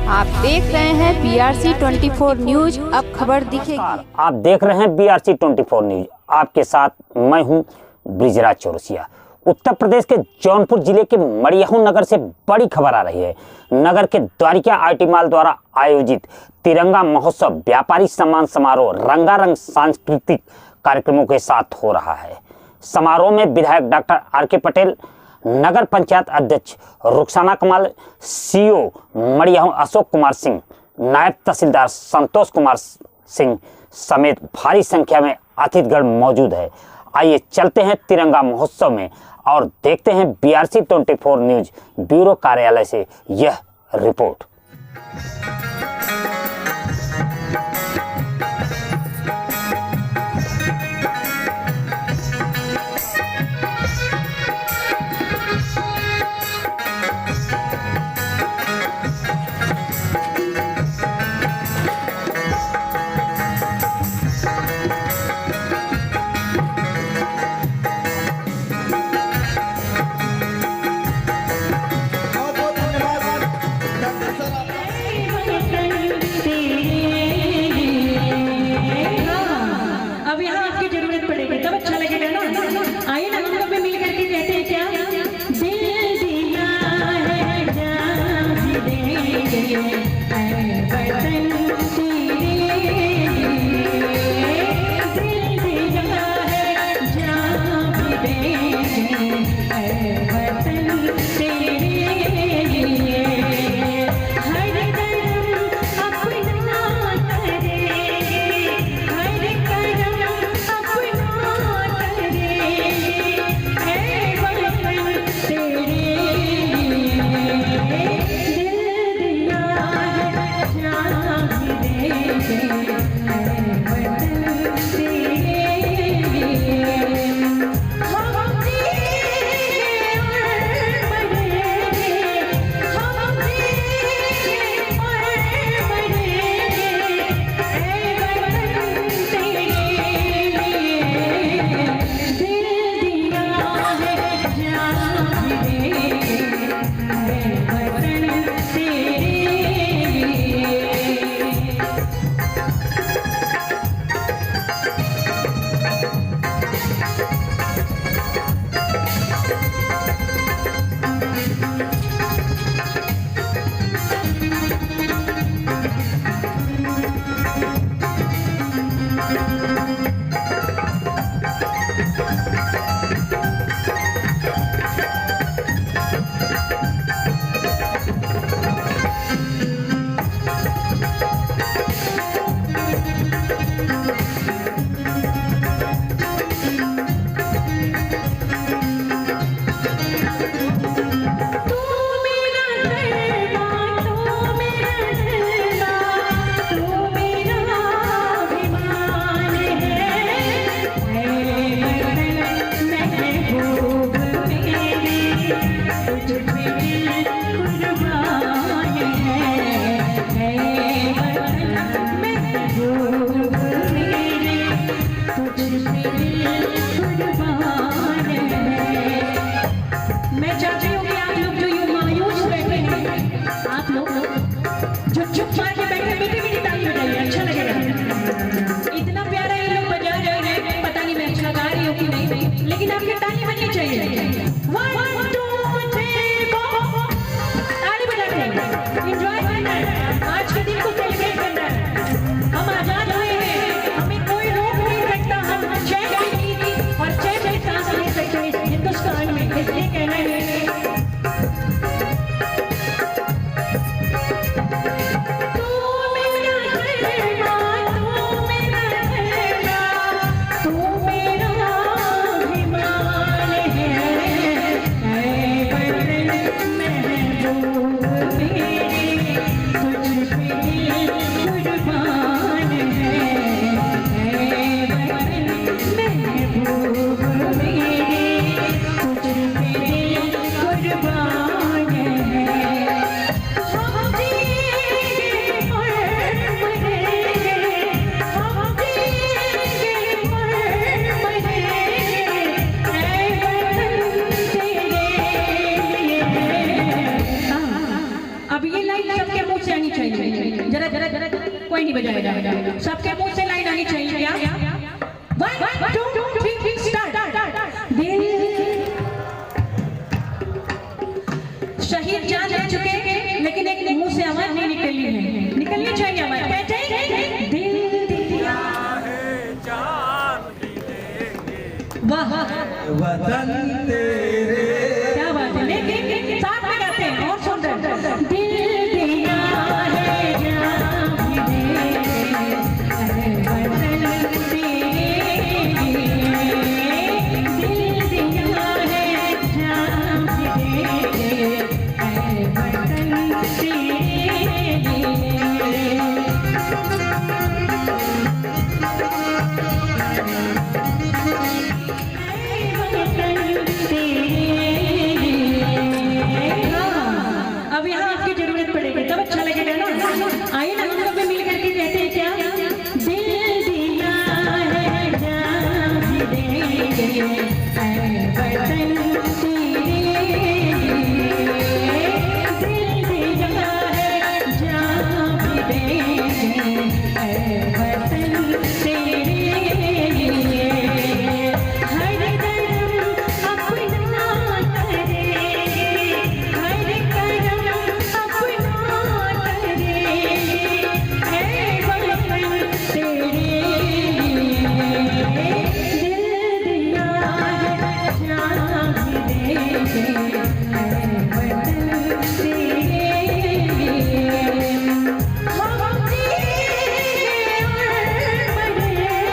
आप देख रहे हैं BRC 24 न्यूज। अब खबर दिखेगी। आप देख रहे हैं BRC 24 न्यूज। आपके साथ मैं हूं ब्रिजराज चौरसिया। उत्तर प्रदेश के जौनपुर जिले के मड़ियाहू नगर से बड़ी खबर आ रही है। नगर के द्वारिका आईटी मॉल द्वारा आयोजित तिरंगा महोत्सव व्यापारी सम्मान समारोह रंगारंग सांस्कृतिक कार्यक्रमों के साथ हो रहा है। समारोह में विधायक डॉक्टर RK पटेल, नगर पंचायत अध्यक्ष रुखसाना कमाल, CO मड़ियाहू अशोक कुमार सिंह, नायब तहसीलदार संतोष कुमार सिंह समेत भारी संख्या में अतिथिगण मौजूद है। आइए चलते हैं तिरंगा महोत्सव में और देखते हैं BRC 24 न्यूज ब्यूरो कार्यालय से यह रिपोर्ट। मैं चाहती हूँ कि आप लोग जो यूं मायूस बैठे हैं, आप लोग जो चुप मार के बैठे मीठी मीठी ताली बजाइए, अच्छा लगेगा। इतना प्यारा ये लोग बजा रहे हैं, पता नहीं मैं अच्छा गा रही हूँ कि नहीं, लेकिन आपकी ताली बननी चाहिए। 1 2 3 4 ताली बजाते हैं, एंजॉय करना है, आज के दिन को सेलिब्रेट करना है। हम आजाद हुए हैं, हमें कोई रोक नहीं सकता, हम चैन से और चैन से सांस ले सकते हैं हिंदुस्तान में, इसलिए कहना है अब ये लाइन सबके मुंह से आनी चाहिए। जरा कोई नहीं बजाएगा, सबके मुंह से लाइन आनी चाहिए क्या? 1 2 3 स्टार्ट। शहीद जान दे चुके हैं लेकिन एक मुंह से आवाज नहीं निकलनी है, निकलनी चाहिए आवाज। कहते दिल दिया है जान भी देंगे, वाह वतन तेरे, क्या बात है। लेकिन साथ में गाते हैं और सुंदर, दिल दिया है जान भी देंगे, वतन तेरे, दिल दिया है जान भी देंगे, वतन तेरे। अब यहाँ आपकी जरूरत पड़ेगी तब अच्छा लगेगा ना। आइए ना हम लोग भी मिल करके कहते हैं क्या? दिल दिया है जान भी देंगे, वतन तेरे, दिल दिया है जान भी देंगे, वतन तेरे। हर दम अपना करे, हर करम अपना करे, है वतन तेरे, दिल दिया है जान भी देंगे, वतन तेरे। हम तेरे और मरेंगे,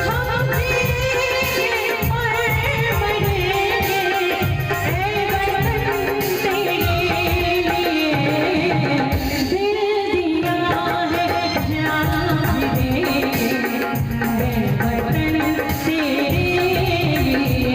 हम तेरे और मरेंगे, है वतन तेरे लिए, दिल दिया है जान भी देंगे, है वतन तेरे लिए।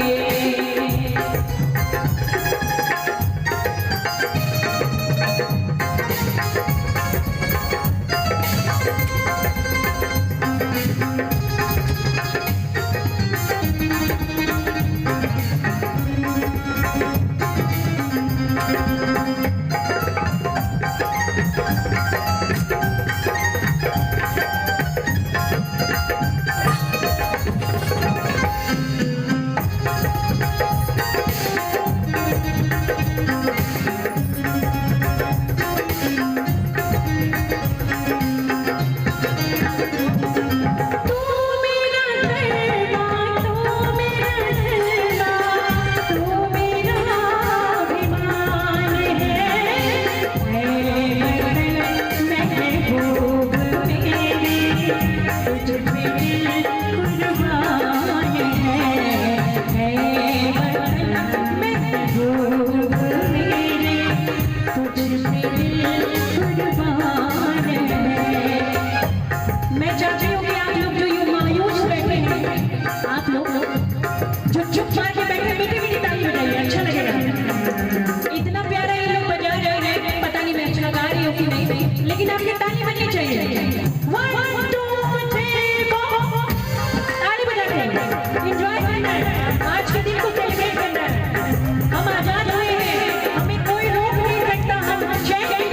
तू मेरा दरबार, तू मेरा दरबार, तू मेरा अभिमान है वतन महबूब मेरे, तुझ पे दिल कुर्बान है वतन महबूब मेरे, तुझ पे दिल कुर्बान है। मैं चाहती हूँ कि आप लोग जो यूं मायूस बैठे हैं, आप लोग जो चुप मार के बैठे मीठी मीठी ताली बजाइए, अच्छा लगेगा। इतना प्यारा ये लोग बजा रहे हैं, पता नहीं मैं अच्छा गा रही हूँ कि नहीं, लेकिन आपकी ताली बजनी चाहिए। 1 2 3 4 ताली बजाते हैं, एंजॉय करना है, आज के दिन को सेलिब्रेट करना है। हम आजाद हुए हैं, हमें कोई रोक नहीं सकता, हम चैन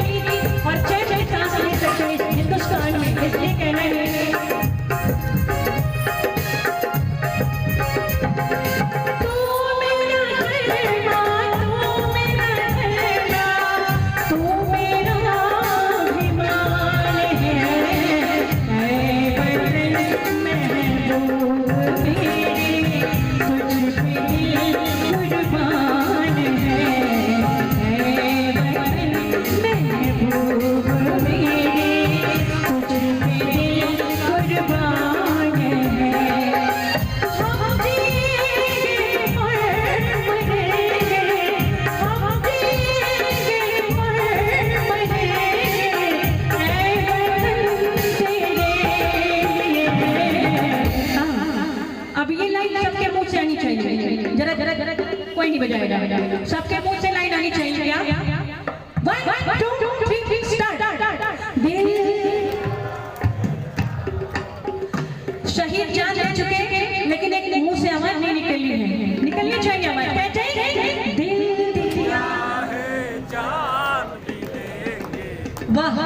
वाह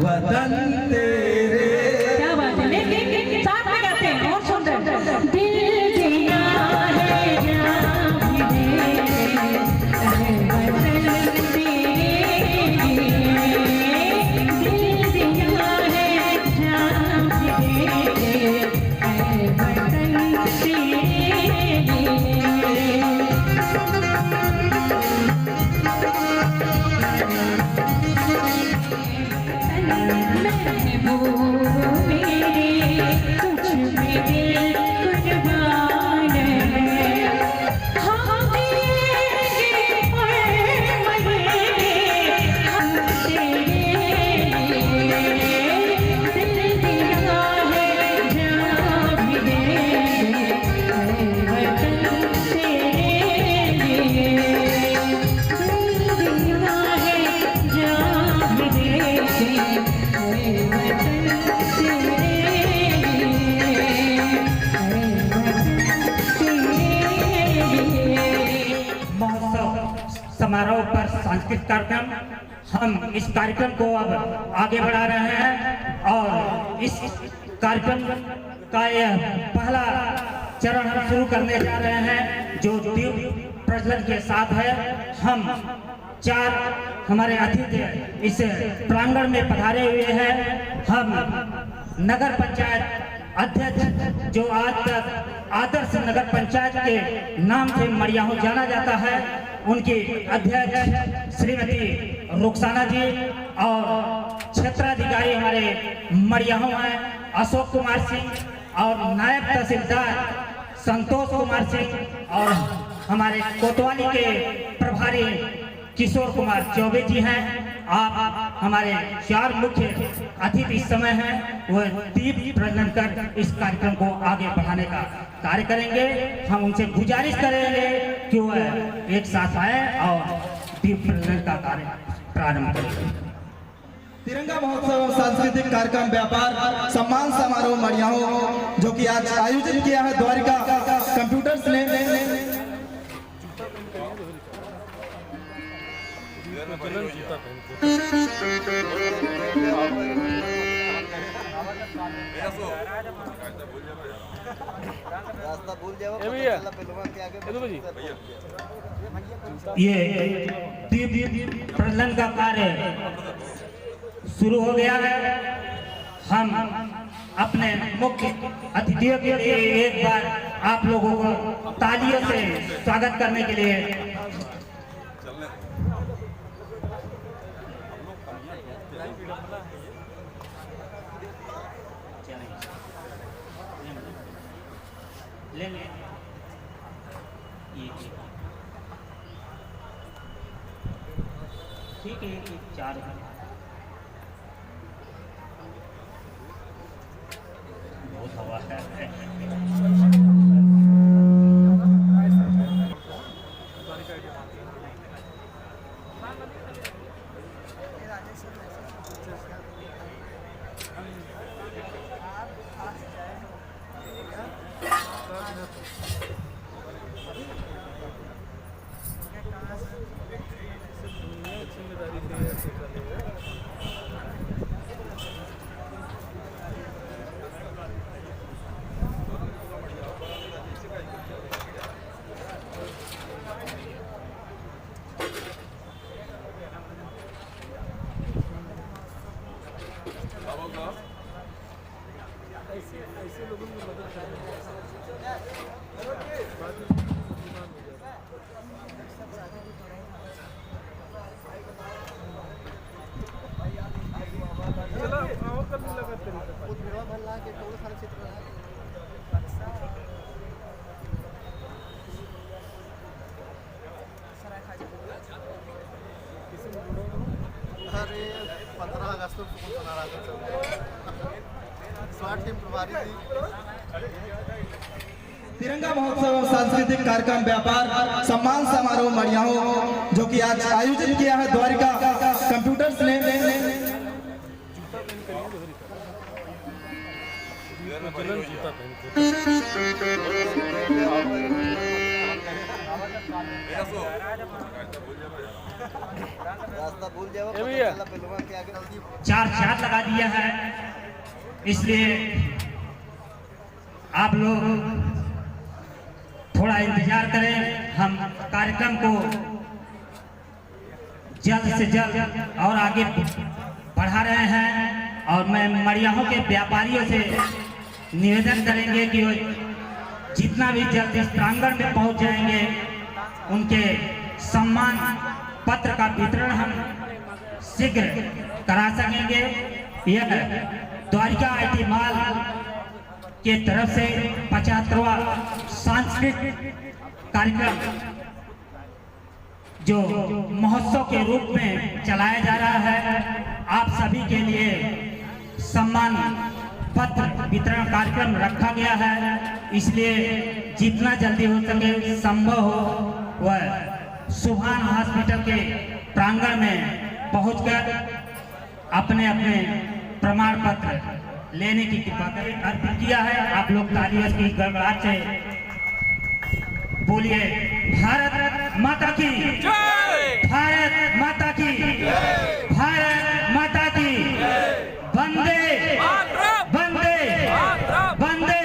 वतन तेरे। क्या बात है, लेकिन साथ में गाते हैं और सुन रहे हैं। दिल दिया है जान भी दे, वतन तेरे, दिल दिया है जान भी दे, वतन तेरे, वो मेरे कुछ में दिल कुर्बान है, हम तेरे पर मरे, हम तेरे, दिल दिया है जान भी दे, वतन तेरे, दिल दिया है जान भी दे, समारोह पर सांस्कृतिक कार्यक्रम, हम इस कार्यक्रम को अब आगे बढ़ा रहे हैं और इस कार्यक्रम का यह पहला चरण हम शुरू करने जा रहे हैं जो दीप प्रज्वलन के साथ है। हम 4 हमारे अतिथि इस प्रांगण में पधारे हुए हैं। हम नगर पंचायत अध्यक्ष जो आज तक आदर्श नगर पंचायत के नाम से मड़ियाहू जाना जाता है, उनकी अध्यक्ष श्रीमती रुखसाना जी और क्षेत्राधिकारी हमारे मड़ियाहू हैं अशोक कुमार सिंह और नायब तहसीलदार संतोष कुमार सिंह और हमारे कोतवाली के प्रभारी किशोर कुमार चौबे जी हैं। आप हमारे 4 मुख्य अतिथि इस समय हैं, वह दीप प्रज्वलन कर इस कार्यक्रम को आगे बढ़ाने का कार्य करेंगे। हम उनसे गुजारिश करेंगे कि वह एक साथ आए और दीप प्रज्वलन का कार्य प्रारंभ करें। तिरंगा महोत्सव और सांस्कृतिक कार्यक्रम व्यापार सम्मान समारोह मड़ियाहू जो कि आज आयोजित किया है द्वारिका कंप्यूटर्स ने। ये दीप प्रज्वलन का कार्य शुरू हो गया है। हम अपने मुख्य अतिथियों के लिए एक बार आप लोगों को तालियों से स्वागत करने के लिए ले ले ये ठीक है, 4 बहुत हवा है। ऐसे लोगों की मदद चला और करने लगा अरे 15 अगस्त को मना रहा था स्वाट टीम प्रभारी थी। तिरंगा महोत्सव और सांस्कृतिक कार्यक्रम व्यापार सम्मान समारोह मड़ियाहू जो कि आज आयोजित किया है द्वारिका कंप्यूटर्स ने। रास्ता भूल जाओ। चार चांद लगा दिया है। इसलिए आप लोग थोड़ा इंतजार करें, हम कार्यक्रम को जल्द से जल्द और आगे बढ़ा रहे हैं। और मैं मड़ियाहों के व्यापारियों से निवेदन करेंगे कि वो जितना भी जल्द इस प्रांगण में पहुंच जाएंगे, उनके सम्मान पत्र का वितरण हम शीघ्र करा सकेंगे। यह द्वारिका आईटी मॉल के तरफ से 75वां सांस्कृतिक कार्यक्रम जो महोत्सव के रूप में चलाया जा रहा है, आप सभी के लिए सम्मान पत्र वितरण कार्यक्रम रखा गया है। इसलिए जितना जल्दी हो सके, संभव हो, वह सुभान हॉस्पिटल के प्रांगण में पहुंचकर अपने अपने प्रमाण पत्र लेने की कृपा करें। अर्पित किया है। आप लोग तालियों की गड़गड़ाहट से बोलिए, भारत माता की जय, भारत माता की जय, भारत माता की वंदे वंदे वंदे।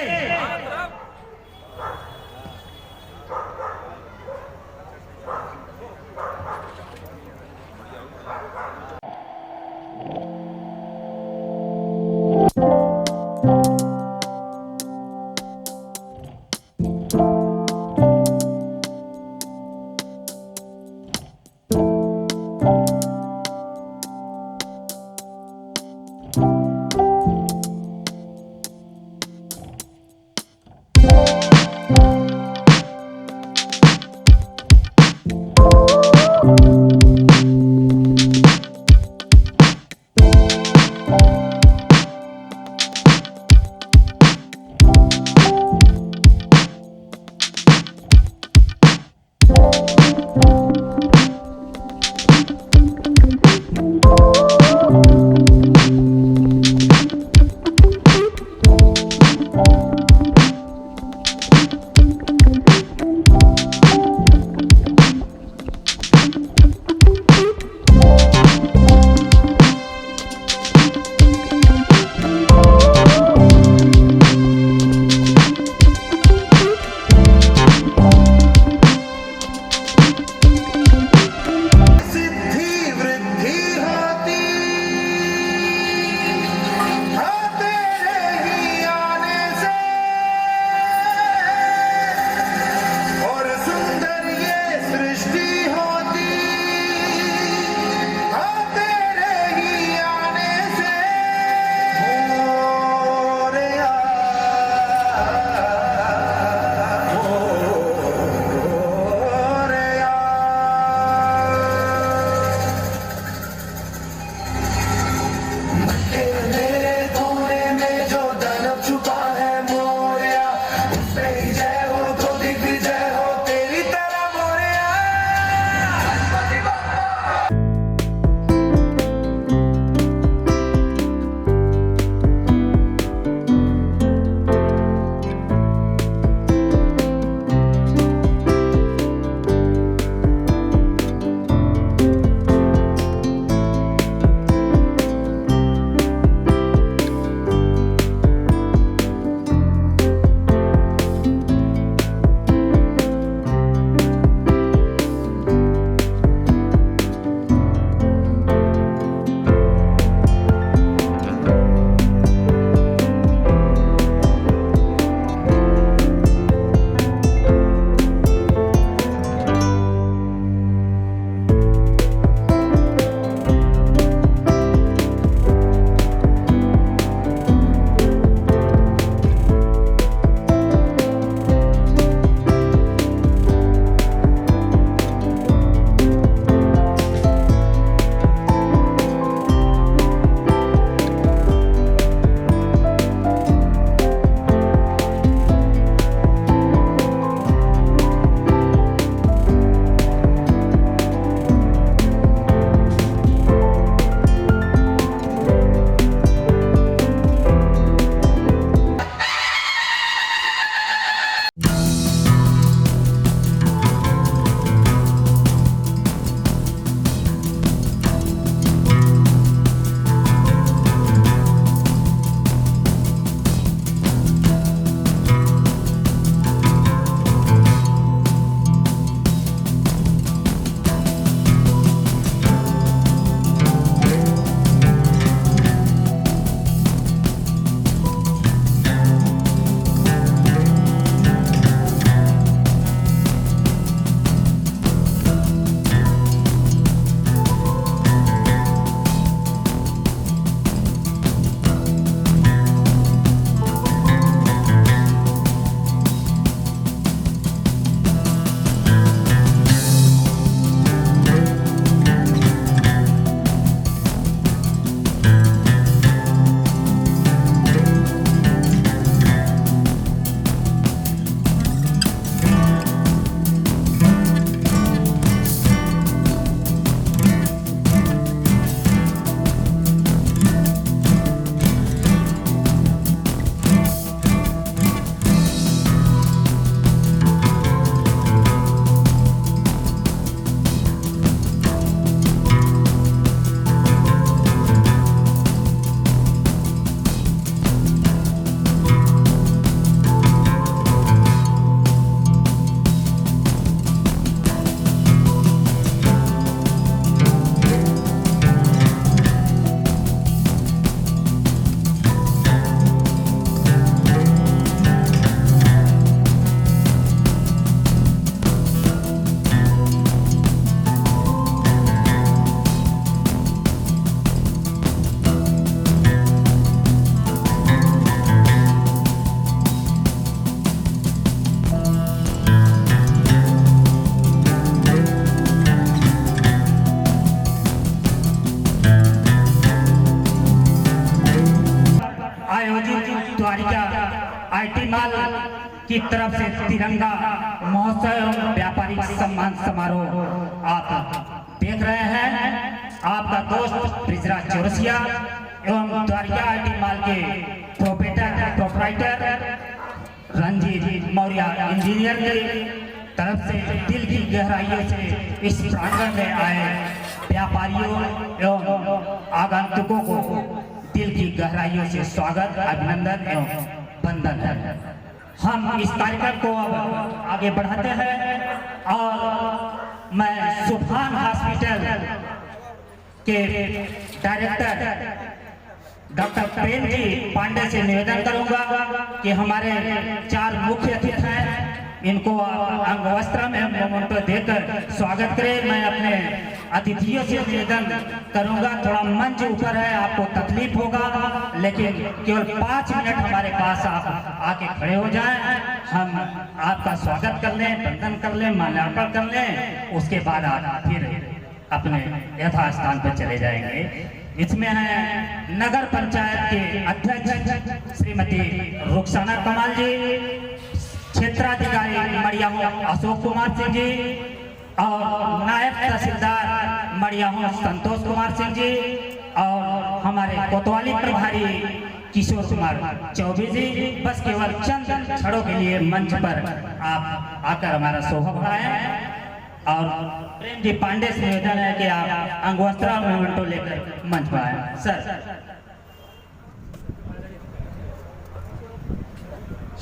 आईटी माल की तरफ से तिरंगा महोत्सव एवं व्यापारिक सम्मान समारोह आप देख रहे हैं। आपका दोस्त ब्रिजराज चौरसिया एवं द्वारिका आईटी माल के प्रोपराइटर रंजीत मौर्य इंजीनियर की तरफ से दिल की गहराइयों से इस प्रांगण में आए व्यापारियों एवं आगंतुकों को दिल की गहराइयों से स्वागत, अभिनंदन एवं वंदन है। हम इस कार्यक्रम को अब आगे बढ़ाते हैं और मैं सुभान हॉस्पिटल के डायरेक्टर डॉक्टर प्रेम जी पांडे से निवेदन करूंगा कि हमारे 4 मुख्य अतिथि हैं, इनको अंग वस्त्र में मोमेंटो देकर स्वागत करें। मैं अपने अतिथियों से निवेदन करूंगा, थोड़ा मंच ऊपर है, आपको तकलीफ होगा, लेकिन केवल 5 मिनट हमारे पास आप आके खड़े हो जाएं, हम आपका स्वागत कर लें, वंदन कर लें, माल्यार्पण कर लें, उसके बाद आप फिर अपने यथास्थान पर चले जाएंगे। इसमें है नगर पंचायत के अध्यक्ष श्रीमती रुखसाना कमाल जी, क्षेत्राधिकारी मड़ियाहू अशोक कुमार सिंह जी और नायब तहसीलदार मड़ियाहू संतोष कुमार सिंह जी और हमारे कोतवाली प्रभारी किशोर कुमार चौबे जी। बस केवल चंद क्षणों के लिए मंच पर आप आकर हमारा शोभा बढ़ाएं और प्रेम जी पांडे से निवेदन है कि आप अंगवस्त्र मोमेंटो लेकर मंच पर आए। सर,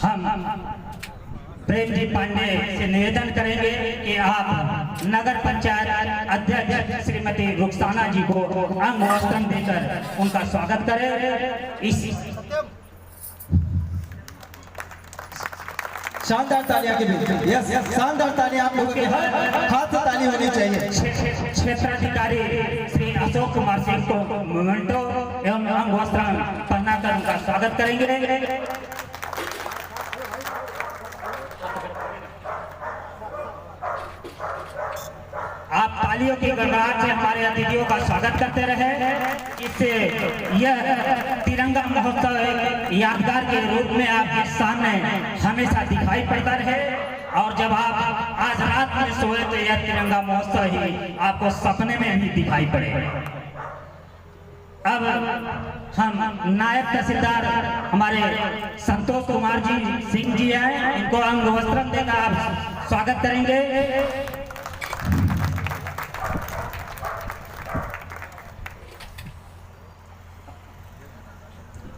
हम प्रेम जी पांडे से निवेदन करेंगे कि आप नगर पंचायत अध्यक्ष श्रीमती रुखसाना जी को अंग वस्त्र देकर उनका स्वागत करें। इस शानदार तालियां के बीच, यस शानदार तालियां आप लोगों के हाथ से ताली होनी चाहिए। क्षेत्राधिकारी श्री अशोक कुमार सिंह को मोमेंटो एवं अंग वस्त्र पहनाकर उनका स्वागत करेंगे। आप तालियों की गड़गड़ाहट से हमारे अतिथियों का स्वागत करते रहे, इससे यह तिरंगा महोत्सव एक यादगार के रूप में आपके सामने हमेशा दिखाई पड़ता रहे और जब आप आज रात में सोए तो यह तिरंगा महोत्सव ही आपको सपने में भी दिखाई पड़े। अब हम नायब तहसीलदार हमारे संतोष कुमार जी सिंह जी हैं, इनको अंग वस्त्र देकर आप स्वागत करेंगे।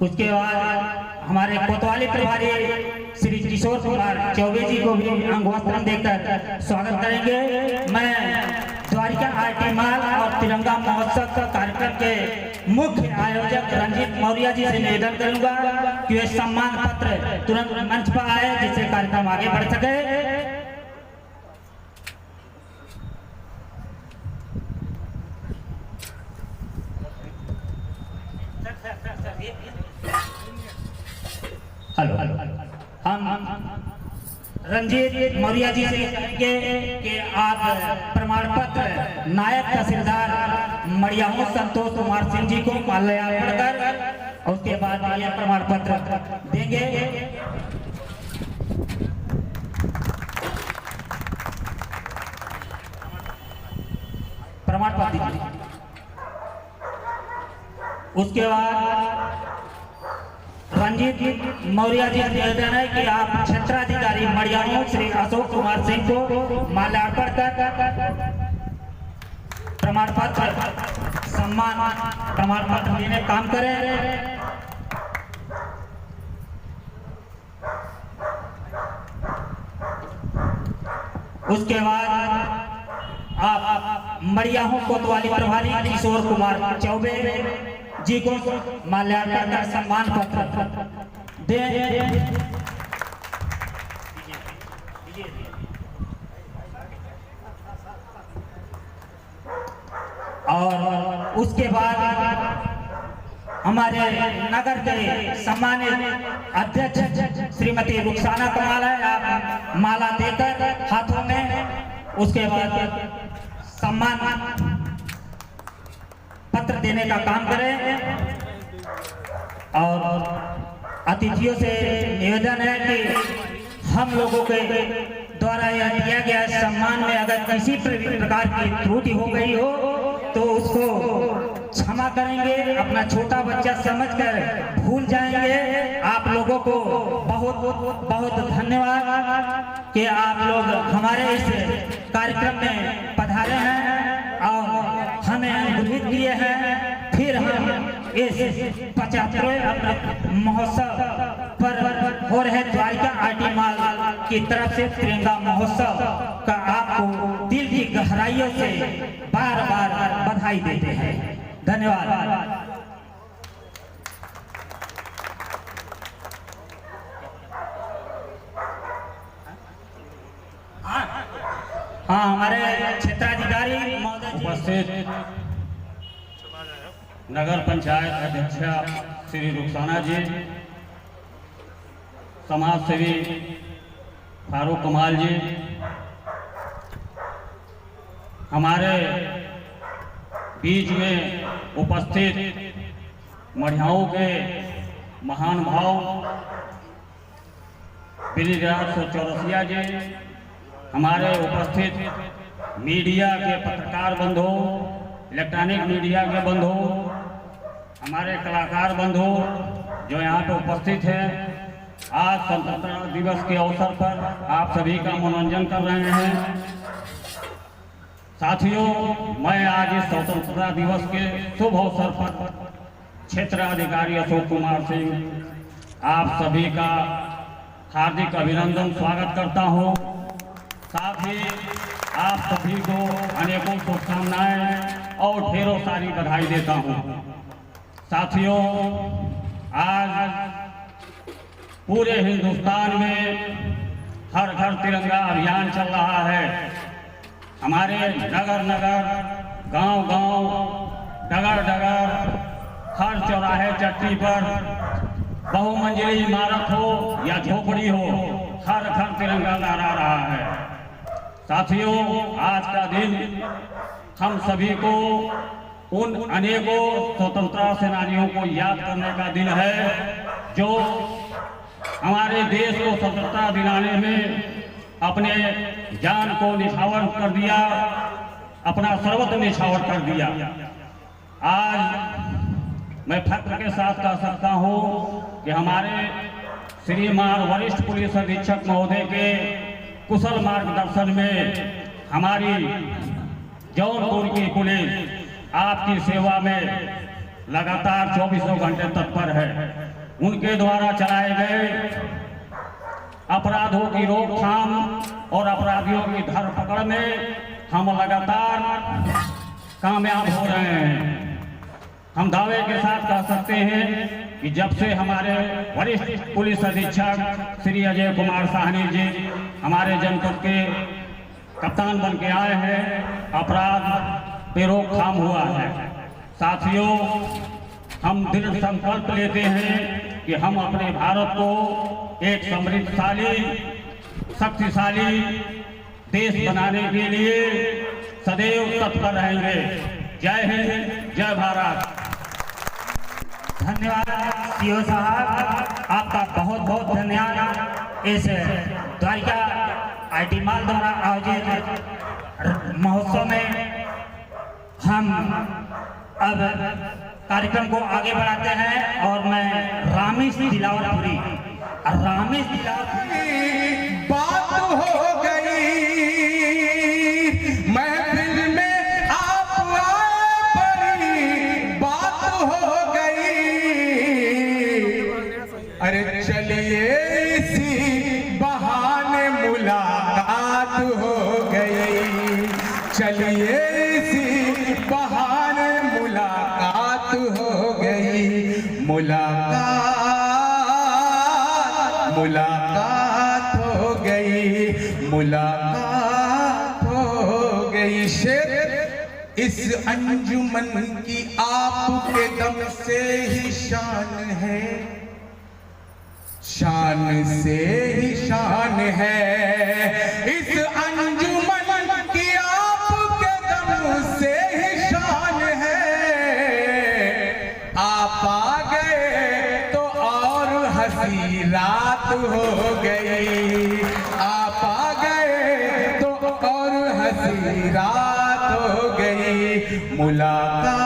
उसके बाद हमारे कोतवाली प्रभारी श्री किशोर कुमार चौबे जी को भी अंग वस्त्र देकर स्वागत करेंगे। मैं द्वारिका आईटी माल और तिरंगा महोत्सव का कार्यक्रम के मुख्य आयोजक रंजीत मौर्य जी से निवेदन करूंगा कि वे सम्मान पत्र तुरंत मंच पर आए जिससे कार्यक्रम आगे बढ़ सके। हेलो, हम रंजीत मौर्य जी से कहेंगे कि आप प्रमाण पत्र नायब तहसीलदार मड़ियाहू संतोष कुमार सिंह जी को माल्यार्पण कर उसके बाद यह प्रमाण पत्र देंगे। प्रमाण पत्र दीजिए। उसके बाद रंजीत मौर्य जी निवेदन है कि आप क्षेत्राधिकारी मड़ियाहू श्री अशोक कुमार सिंह को माल्यार्पण कर प्रमाण पत्र सम्मान प्रमाण पत्र देने काम करें। उसके बाद आप मड़ियाहू कोतवाली प्रभारी किशोर कुमार चौबे जी को माल्यार्पण कर सम्मान पत्र दे। और उसके बाद हमारे नगर के सम्मानित अध्यक्ष श्रीमती रुखसाना कमाल है, आप माला देकर हाथों में उसके बाद सम्मान पत्र देने का काम करें। और अतिथियों से निवेदन है कि हम लोगों के द्वारा यह दिया गया सम्मान में अगर किसी प्रकार की त्रुटि हो गई हो तो उसको क्षमा करेंगे। अपना छोटा बच्चा समझकर भूल जाएंगे। आप लोगों को बहुत बहुत धन्यवाद कि आप लोग हमारे इस कार्यक्रम में पधारे हैं और हमें अनुग्रहित किए हैं। फिर हम इस 75वें महोत्सव पर हो रहे द्वारिका आईटी मॉल की तरफ से तिरंगा महोत्सव का आपको दिल की गहराइयों से बार बार बधाई देते हैं। धन्यवाद। हाँ, हमारे क्षेत्राधिकारी उपस्थित नगर पंचायत अध्यक्षा श्री रुखसाना जी, समाज सेवी फारूक कमाल जी, हमारे बीच में उपस्थित मढ़ियाओं के महान भाव ब्रिजराज चौरसिया जी, हमारे उपस्थित मीडिया के पत्रकार बंधु, इलेक्ट्रॉनिक मीडिया के बंधु, हमारे कलाकार बंधु जो यहाँ पे उपस्थित हैं। आज स्वतंत्रता दिवस के अवसर पर आप सभी का मनोरंजन कर रहे हैं। साथियों, मैं आज इस स्वतंत्रता दिवस के शुभ अवसर पर क्षेत्राधिकारी अशोक कुमार सिंह आप सभी का हार्दिक अभिनंदन स्वागत करता हूँ। साथ ही आप सभी को अनेकों शुभकामनाएं और ढेरों सारी बधाई देता हूँ। साथियों, आज पूरे हिंदुस्तान में हर घर तिरंगा अभियान चल रहा है। हमारे नगर नगर, गांव गांव, डगर डगर, हर चौराहे चट्टी पर, बहुमंजिली इमारत हो या झोपड़ी हो, हर घर तिरंगा लहरा रहा है। साथियों, आज का दिन हम सभी को उन अनेकों स्वतंत्रता सेनानियों को याद करने का दिन है जो हमारे देश को स्वतंत्रता दिलाने में अपने जान को निछावर कर दिया, अपना सर्वस्व निछावर कर दिया। आज मैं फख्र के साथ कह सकता हूँ कि हमारे श्रीमान वरिष्ठ पुलिस अधीक्षक महोदय के कुशल मार्गदर्शन में हमारी जौनपुर की पुलिस आपकी सेवा में लगातार 24 घंटे तत्पर है। उनके द्वारा चलाए गए अपराधों की रोकथाम और अपराधियों की धरपकड़ में हम लगातार कामयाब हो रहे हैं। हम दावे के साथ कह सकते हैं कि जब से हमारे वरिष्ठ पुलिस अधीक्षक श्री अजय कुमार साहनी जी हमारे जनपद के कप्तान बन के आए हैं, अपराध पे रोकथाम हुआ है। साथियों, हम दृढ़ संकल्प लेते हैं कि हम अपने भारत को एक समृद्धशाली, शक्तिशाली देश बनाने के लिए सदैव तत्पर रहेंगे। जय हिंद, जय भारत। धन्यवाद सीओ साहब, आपका बहुत बहुत धन्यवाद। इस द्वारिका आईटी मॉल द्वारा आयोजित महोत्सव में हम अब कार्यक्रम को आगे बढ़ाते हैं और मैं रामेश दिलावरपुरी बात हो गई महफिल में, आप आए बड़ी बात हो गई। अरे चलिए इसी बहाने मुलाकात हो गई, चलिए इसी बहाने मुलाकात हो गई। मुलाकात हो गई, मुलाकात हो गई। शेर इस अंजुमन की आपके दम से ही शान है, शान से ही शान है। इस अंजुमन की आपके दम से ही शान है। आप आ गए तो और हंस हंसी रात हो गई, आप आ गए तो और हंसी रात हो गई। मुलाकात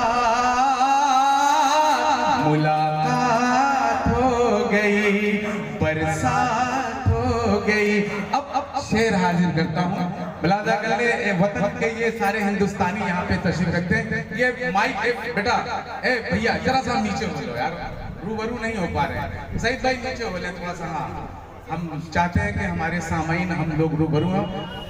हो गई, बरसात हो गई। अब शेर हाजिर करता हूँ। बिलादा कल वतन के ये सारे हिंदुस्तानी यहाँ पे तशरीफ रखते हैं। ये माइक बेटा भैया जरा सा नीचे हो लो यार, रूबरू नहीं हो पा रहे हैं। सईद भाई नीचे हो ले थोड़ा सा। हाँ, हम चाहते हैं कि हमारे सामाइन हम लोग रूबरू हों,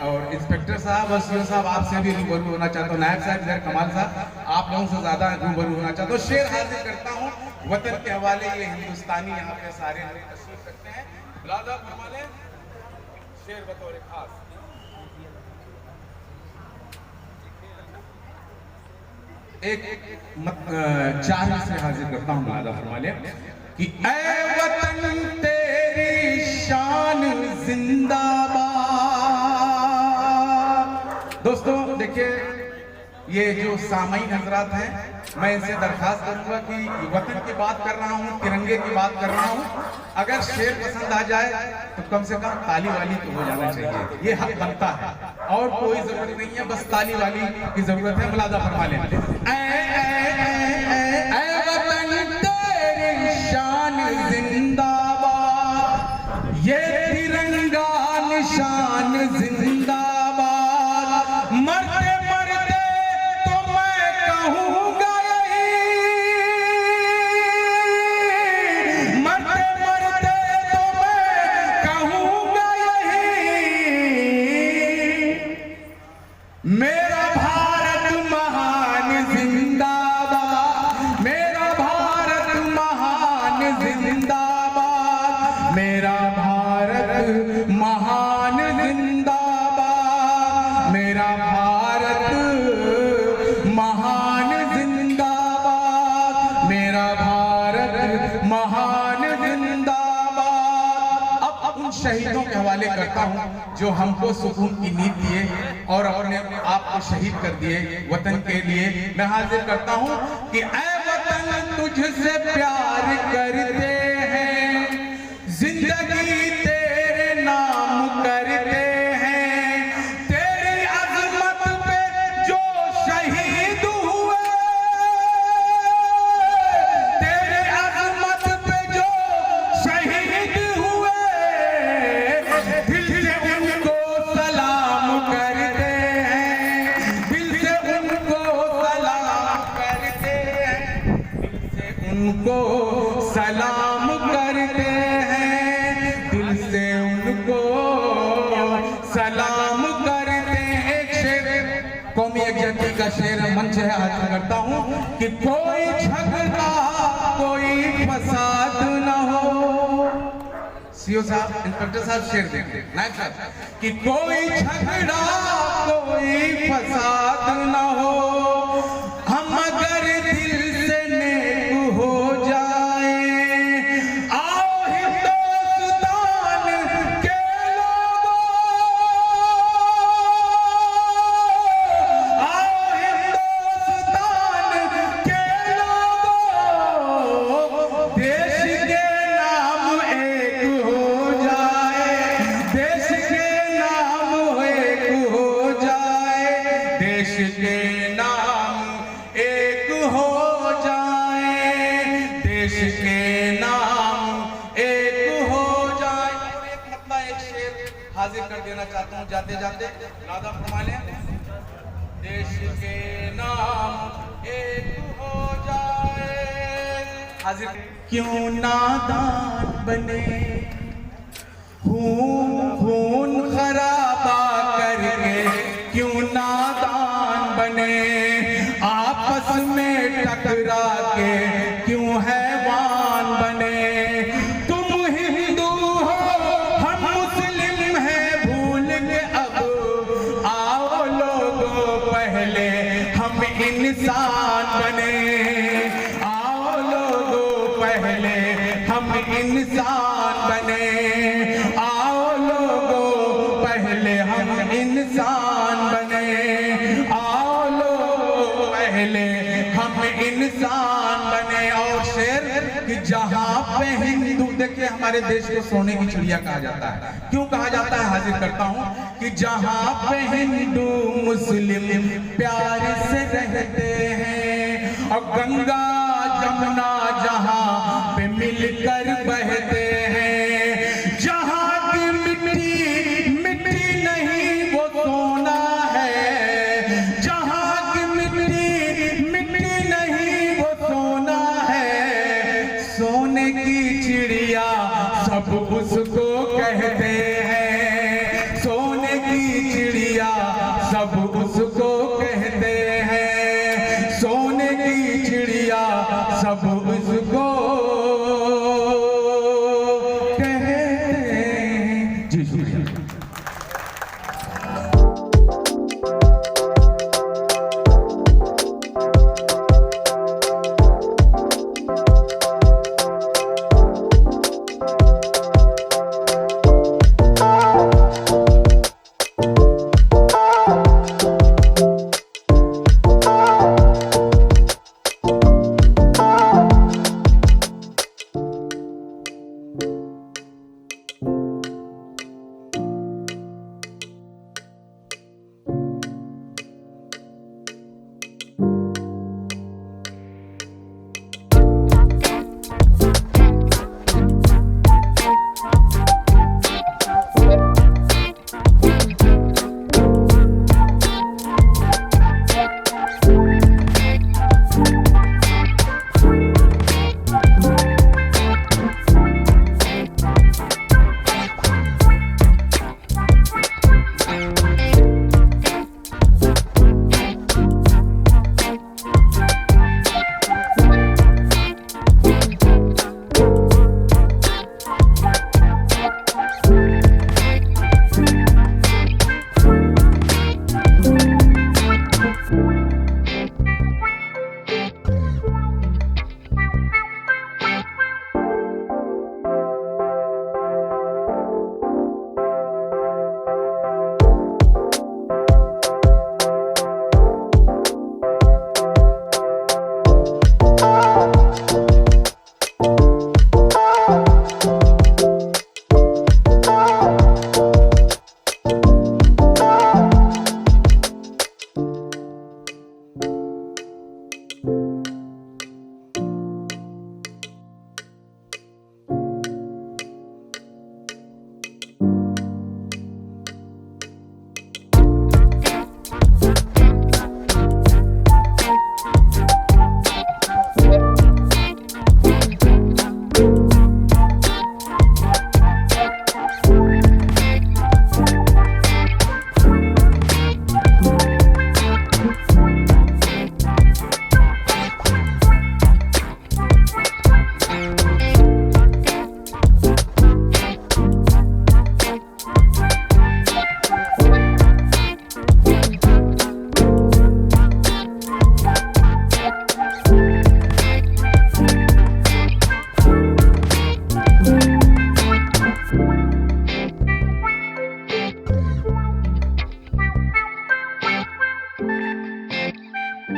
और इंस्पेक्टर साहब और सीओ साहब आपसे भी रूबरू होना चाहता हूँ। नायब साहब इधर कमाल साहब आप लोगों से ज्यादा रूबरू होना चाहता हूँ। शेर हाजिर करता हूँ वतन के हवाले। ये हिंदुस्तानी यहाँ पे सारे तशरीफ रखते हैं। बिलादा फरमाले शेर बतौर खास। चार से हाजिर करता हूँ। बिलादा फरमाले कि ऐ वतन तेरी शान जिंदाबाद। दोस्तों देखिए, ये जो सामाईन हजरात हैं, मैं इनसे दरखास्त करूंगा कि वतन की बात कर रहा हूँ, तिरंगे की बात कर रहा हूँ, अगर शेर पसंद आ जाए तो कम से कम ताली वाली तो हो जाना चाहिए। ये हक बनता है और कोई जरूरत नहीं है, बस ताली वाली की जरूरत है। मुलाजा फरमा लें। शान जिंदाबाद, ये तिरंगा निशान जिंदाबाद। मरते मरते तो मैं कहूँगा यही, मरते मरते तो मैं कहूँगा यही, मेरा भारत महान जिंदाबाद, मेरा भारत महान जिंदाबाद, मेरा भारत महान जिंदाबाद, मेरा भारत महान जिंदाबाद, मेरा भारत महान जिंदाबाद। अब उन शहीदों के हवाले करता हूं जो हमको सुकून की नींद दिए और अपने आप को शहीद कर दिए वतन के लिए। मैं हाजिर करता हूं कि ऐ वतन तुझसे प्यार करते हैं, जिंदगी तेरे नाम करते हैं, तेरी अजमत पे जो शहीद हुए, तेरी अजमत पे जो शहीद हुए, दिल से उनको सलाम करते हैं, दिल से उनको सलाम करते हैं, दिल से उनको सलाम करते हैं, दिल से उनको सलाम करते हैं। एक शेर कौमी यकजहती का शेर मंच है, हाजिर करता हूं कि कोई झगड़ा कोई फसाद न हो। सीओ साहब, इंस्पेक्टर साहब शेर देंगे, नायब साहब, कि कोई झगड़ा कोई फसाद न हो, हम अगर दिल से नेक हो जाए, आओ हिंदुस्तान के लोगों, आओ हिंदुस्तान के लोगों, देश के नाम एक हो जाए, देश के नाम एक हो जाए, देश के नाम एक हो जाए, देश के नाम एक हो जाए। और एक मतलब एक शेर हाजिर कर देना चाहता हूँ जाते जाते। राधा फरमाने, देश के नाम एक हो जाए। हाजिर। क्यों नादान बने खून खराबा करके, क्यों नादान बने आपस में टकरा के, क्यों हैवान बने। तुम हिंदू हो हम मुस्लिम हैं भूल के, अब आओ लोगों पहले हम इंसान बने, आओ लोगों पहले हम इंसान बने, आओ लोगों पहले हम इंसान बने, आओ लोग पहले हम इंसान बने। और शेर कि जहां पे हिंदू देखिए हमारे देश को सोने की चिड़िया कहा जाता है। क्यों कहा जाता है हाजिर करता हूँ कि जहाँ पे हिंदू मुस्लिम प्यार से रहते हैं और गंगा जमुना जहाँ पे मिलकर बहते हैं, जहाँ की मिट्टी मिट्टी नहीं वो सोना है, जहाँ की मिट्टी मिट्टी नहीं वो सोना है, सोने की चिड़िया सब उसको कहते हैं, सोने की चिड़िया सब उसको कहते हैं, सोने की चिड़िया सब उसको कहते हैं। जी शुक्रिया।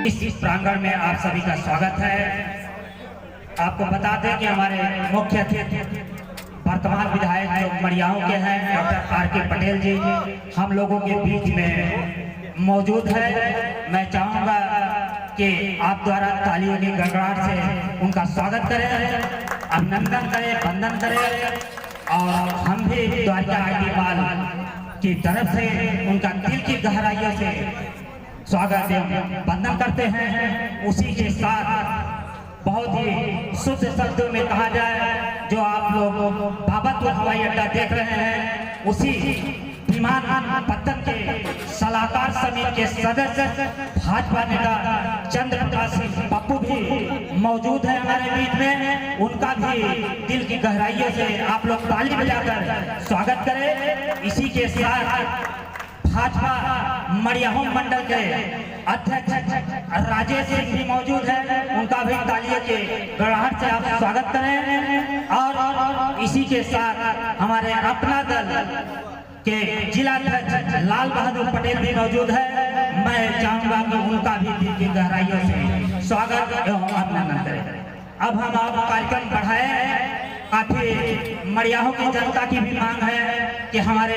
इस प्रांगण में आप सभी का स्वागत है। आपको बता दें कि हमारे मुख्य अतिथि वर्तमान विधायक जो मड़ियाओं के हैं डॉक्टर आर.के. पटेल जी हम लोगों के बीच में मौजूद है। मैं चाहूँगा कि आप द्वारा तालियों की गड़गड़ाहट से उनका स्वागत करें, अभिनंदन करें, वंदन करें और हम भी द्वारिका आईटी माल की तरफ से उनका दिल की गहराइयों से स्वागत एवं वंदन करते हैं। उसी के साथ बहुत ही शुद्ध शब्दों में कहा जाए, जो आप लोग बाबतपुर हवाई अड्डा देख रहे हैं, उसी विमान पत्तन के सलाहकार समिति के सदस्य भाजपा नेता चंद्र प्रकाश सिंह पप्पू भी मौजूद है हमारे बीच में। उनका भी दिल की गहराइयों से आप लोग ताली बजाकर स्वागत करें। इसी के साथ भाजपा मड़ियाहू मंडल के अध्यक्ष राजेश सिंह भी मौजूद है, उनका भी तालियों के गड़गड़ाहट से आप स्वागत करें। और इसी के साथ हमारे अपना दल के जिला अध्यक्ष लाल बहादुर पटेल भी मौजूद है। मैं चाहूंगा कि उनका भी दिल की गहराइयों से स्वागत एवं अभिनंदन करें। अब हम आप कार्यक्रम बढ़ाए काफी मड़ियाहों की जनता की भी मांग है कि हमारे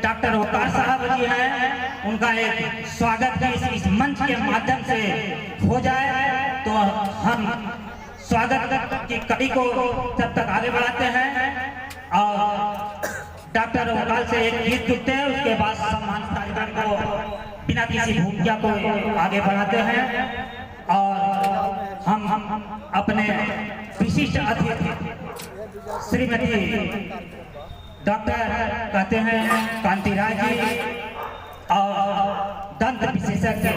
डॉक्टर वकार साहब जी हैं, उनका एक स्वागत भी इस मंच के माध्यम से हो जाए। तो हम स्वागत की कड़ी को तब तक आगे बढ़ाते हैं और डॉक्टर वकार से एक गीत सुनते हैं, उसके बाद सम्मान कार्यक्रम को बिना किसी भूमिका को आगे बढ़ाते हैं और हम अपने विशिष्ट अतिथि श्रीमती डॉक्टर कहते हैं कांति राय जी और दंत विशेषज्ञ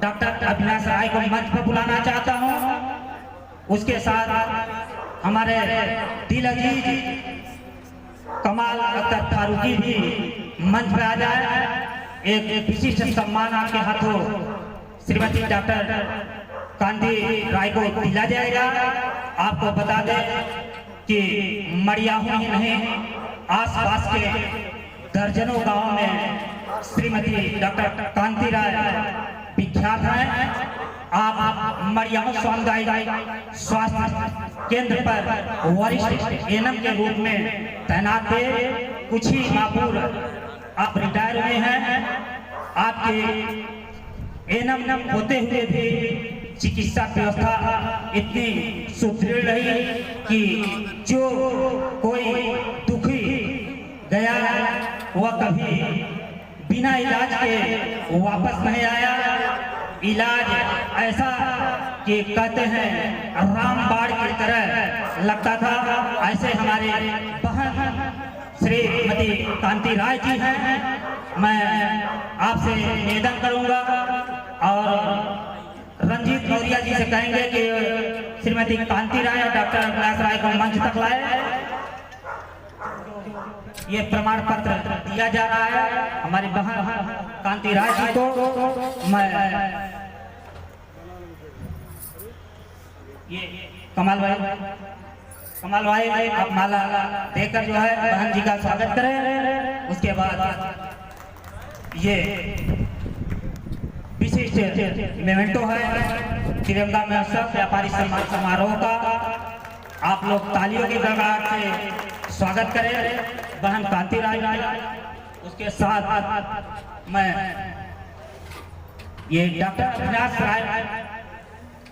डॉक्टर अविनाश राय को मंच पर बुलाना चाहता हूं। उसके साथ हमारे दिल अजीज कमाल अख्तर फारूकी भी मंच पर आ जाए। एक विशिष्ट सम्मान आपके हाथों श्रीमती डॉक्टर कांति राय को दिया जाएगा। आपको बता दें कि मड़ियाहों ही नहीं, आसपास के दर्जनों गांवों में श्रीमती डॉक्टर कांति राय विख्यात हैं। आप मड़ियाहों सामुदायिक स्वास्थ्य केंद्र पर वरिष्ठ एनएम के रूप में तैनात थे। कुछ ही माह पूर्व आप रिटायर हुए हैं। आपके एनएम होते हुए भी चिकित्सा व्यवस्था इतनी सुदृढ़ रही कि जो कोई दुखी गया वह कभी बिना इलाज के वापस नहीं आया। इलाज ऐसा कि कहते हैं रामबाण की तरह लगता था। ऐसे हमारे बहन श्रीमती कांति राय जी हैं। मैं आपसे निवेदन करूंगा और रंजीत मौर्य जी से कहेंगे कि श्रीमती कांति राय और डॉक्टर अविनाश राय को मंच तक लाए। ये प्रमाण पत्र दिया जा रहा है हमारी बहन कांति राय जी को। मैं ये कमाल भाई आप माला देकर जो है बहन जी का स्वागत करें। उसके बाद ये विशिष्ट मेमेंटो है तिरंगा महोत्सव व्यापारी सम्मान समारोह का। आप लोग तालियों की गड़गड़ाहट से स्वागत करें बहन कांति राय। उसके साथ मैं ये डॉक्टर अविनाश राय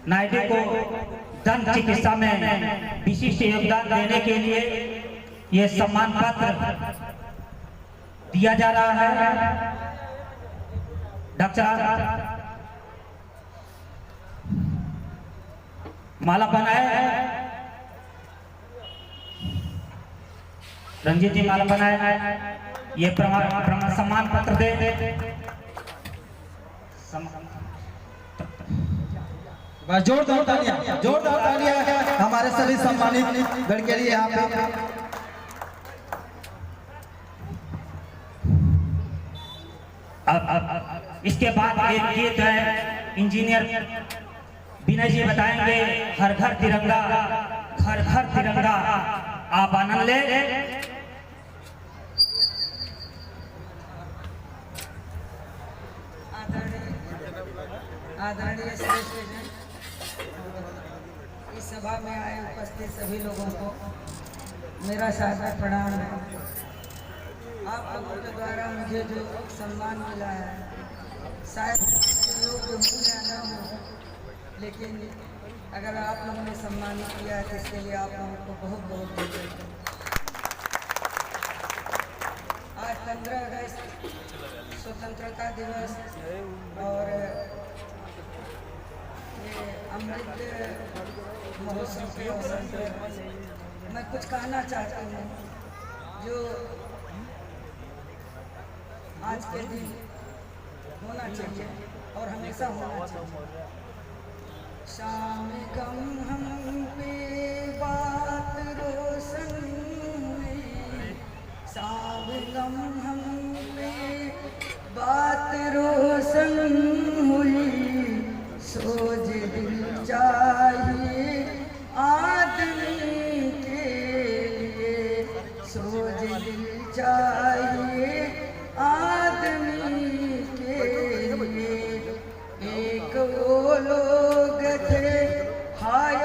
नायडू को दंत चिकित्सा में विशिष्ट योगदान देने के लिए ये सम्मान पत्र दिया जा रहा है। डॉक्टर माला बनाए रंजीत जी माला बनाए हैं। ये प्रमाण सम्मान पत्र दे जोरदार तालियां हमारे सभी सम्मानित गण के लिए यहाँ पे। अब इसके बाद एक गीत है इंजीनियर विनय जी बताएंगे हर घर तिरंगा घर घर तिरंगा आप आनंद ले। आदरणीय श्रेष्ठ इस सभा में आए उपस्थित सभी लोगों को मेरा सादर प्रणाम है। आप लोगों के द्वारा मुझे जो सम्मान मिला है शायद योग्य हो या न हो, लेकिन अगर आप लोगों ने सम्मानित किया है तो इसके लिए आप लोगों को बहुत बहुत धन्यवाद। आज 15 अगस्त स्वतंत्रता दिवस और अमृत महोत्सव के अवसर पर मैं कुछ कहना चाहती हूँ जो आज के दिन होना चाहिए और हमेशा होना चाहिए। शाम गम हम पे बात रोशन हुई, शाम गम हम पे बात रोशन हुई, सोच दिल चाहिए आदमी के लिए, सोच दिल चाहिए आदमी के लिए। एक वो लोग थे हाय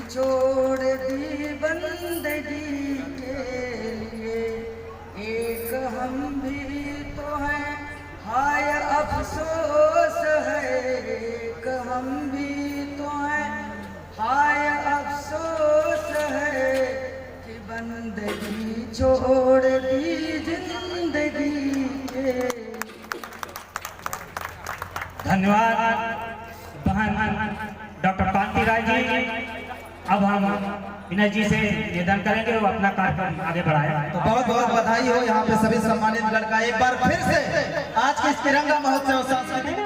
छोड़ दी बंदगी के लिए, एक हम भी तो हैं, हाय अफसोस है, एक हम भी तो हैं, हाय अफसोस है कि बंदगी छोड़ दी जिंदगी के। धन्यवाद बहन डॉक्टर कांति राय जी। अब हम विनय जी से निवेदन करेंगे वो अपना कार्यक्रम आगे बढ़ाए। तो बहुत बहुत बधाई हो यहाँ पे सभी सम्मानित लड़का। एक बार फिर से आज के इस तिरंगा महोत्सव सांस्कृतिक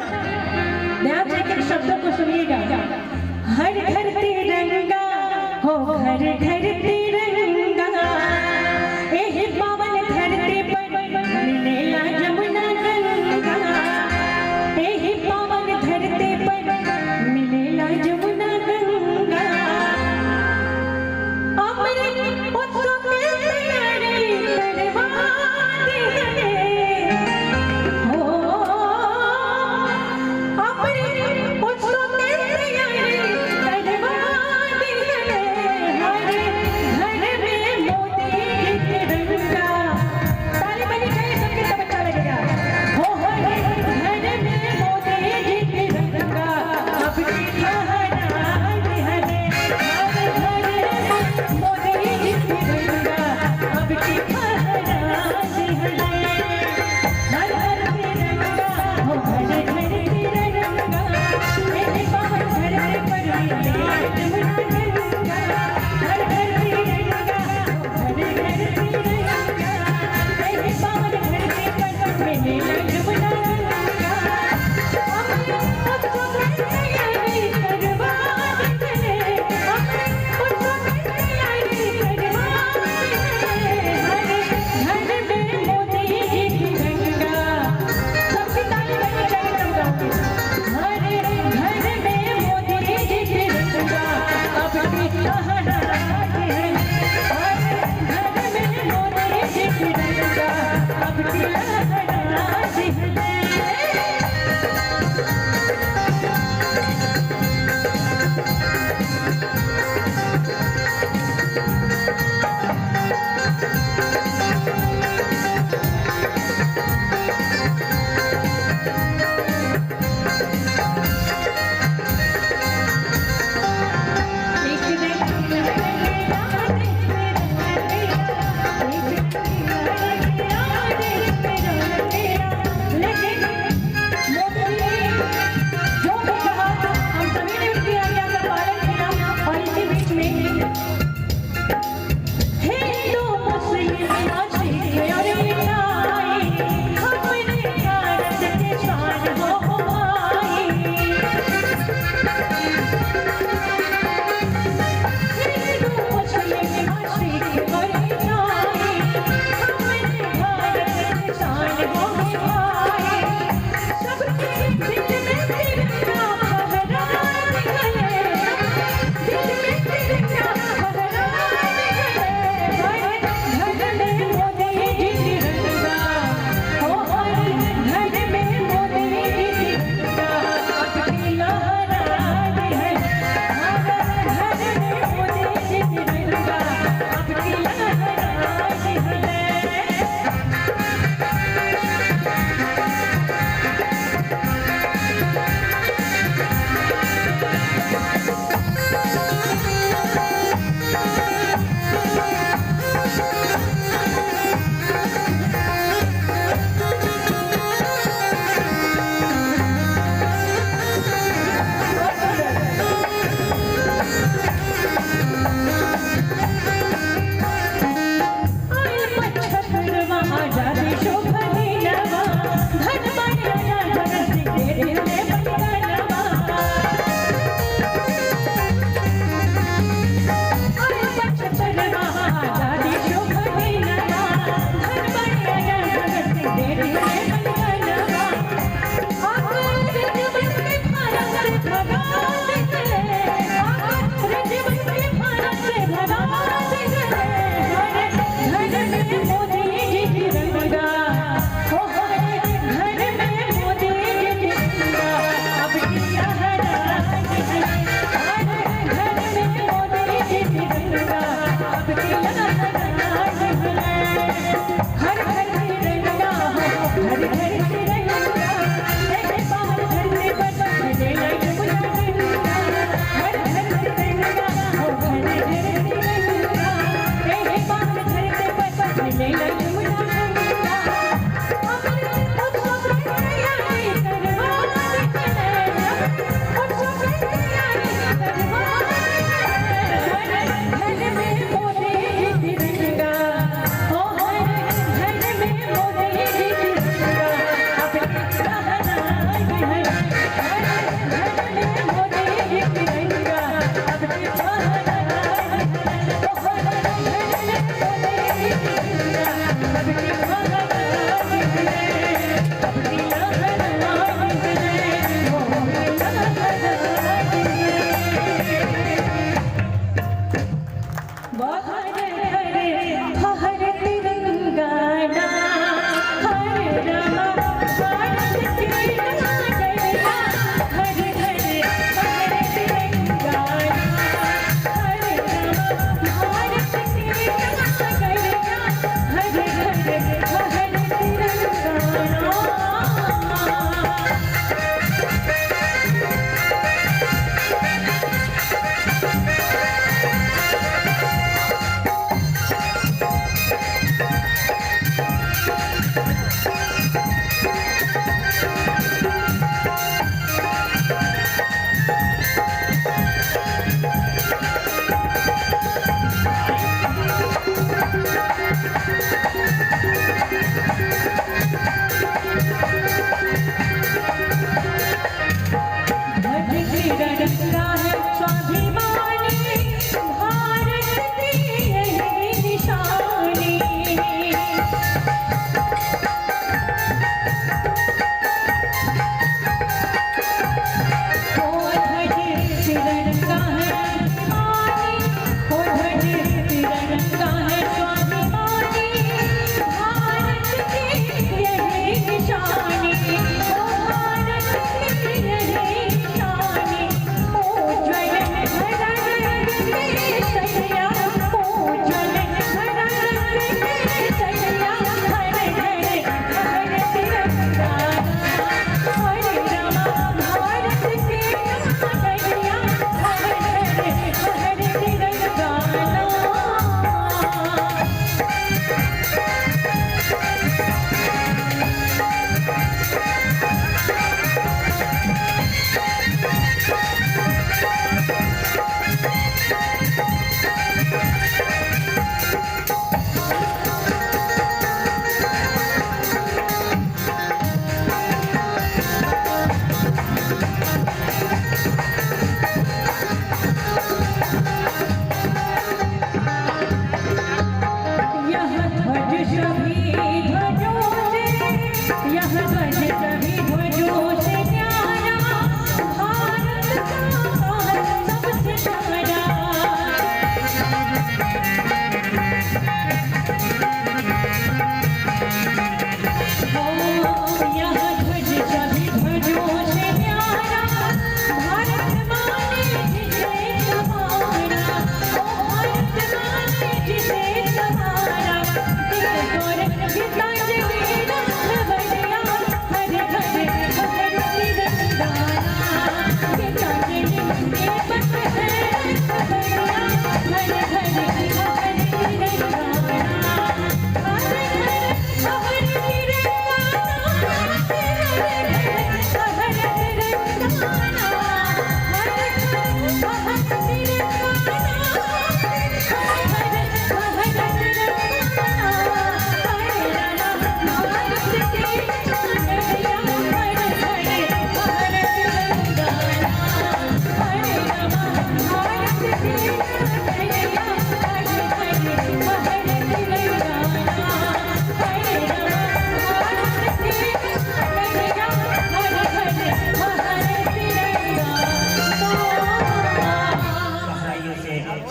ध्यान से इन शब्दों को सुनिएगा। हर घर तिरंगा हो, घर घर तिरंगा, एही पावन धरती पर मिलेला जमुना गंगा, एही पावन धरती पर मिलेला जमुना गंगा। अमृत उत्सव की तैयारी करवा दे हो, अमृत उत्सव की तैयारी करवा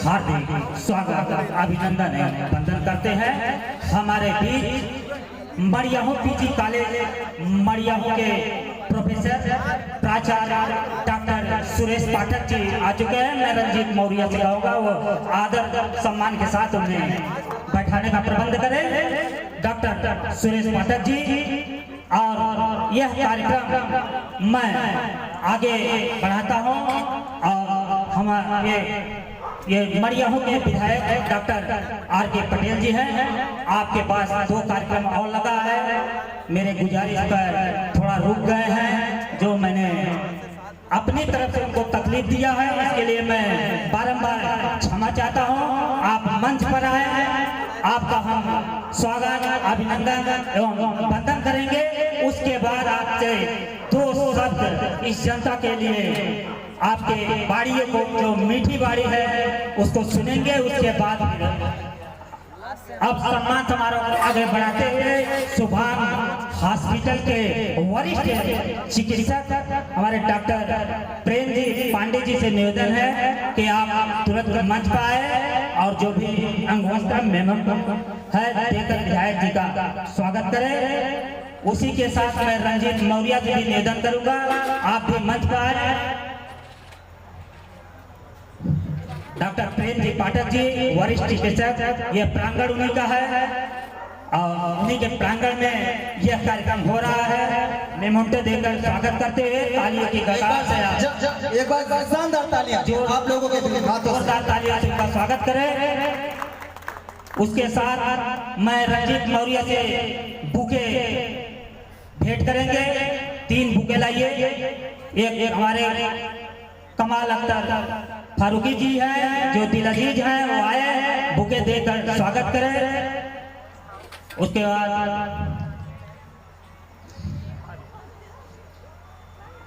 हार्दिक स्वागत अभिनंदन वंदन करते हैं। हमारे बीच मड़ियाहू पीजी कॉलेज मड़ियाहू के प्रोफेसर प्राचार्य डॉक्टर सुरेश पाठक जी आ चुके हैं। मैं रंजीत मौर्य से कहूँगा वो आदर सम्मान के साथ उन्हें बैठाने का प्रबंध करें। डॉक्टर सुरेश पाठक जी, और यह कार्यक्रम मैं आगे बढ़ाता हूँ। और हमारे ये मड़ियाहू के विधायक डॉक्टर R.K. पटेल जी हैं। आपके पास 2 कार्यक्रम और लगा है। मेरे गुजारिश पर थोड़ा रुक गए हैं, जो मैंने अपनी तरफ से उनको तकलीफ दिया है, इसके लिए मैं बारंबार क्षमा चाहता हूं। आप मंच पर आए हैं, आपका हम स्वागत अभिनंदन एवं वंदन करेंगे। उसके बाद आपसे 2 शब्द इस जनता के लिए, आपके बाड़ियों को जो मीठी बाड़ी है उसको सुनेंगे। उसके बाद अब सम्मान समारोह को आगे बढ़ाते हुए शुभान हॉस्पिटल के वरिष्ठ चिकित्सक हमारे डॉक्टर प्रेम जी पांडे जी से निवेदन है कि आप तुरंत मंच पर आए और जो भी अंगवस्त्र मेमन है देकर विधायक जी का स्वागत करें। उसी के साथ मैं रंजीत मौर्य जी भी निवेदन करूंगा, आप भी मंच पर आए। डॉक्टर प्रेम जी पाठक जी वरिष्ठ चिकित्सक, ये प्रांगण उन्हीं का है और उन्हीं के प्रांगण में यह कार्यक्रम हो रहा है। मेमोंटो देकर स्वागत करते हुए तालियों की गड़गड़ाहट से एक बार शानदार तालियां आप लोगों के जोरदार तालियों से उनका स्वागत करें। उसके साथ मैं रंजीत मौर्य से बुके भेंट करेंगे। 3 बुके लाइए। एक हमारे कमाल अख्तर फारूकी जी हैं, जो दिल अजीज हैं, वो आए बुके देकर स्वागत करें। उसके बाद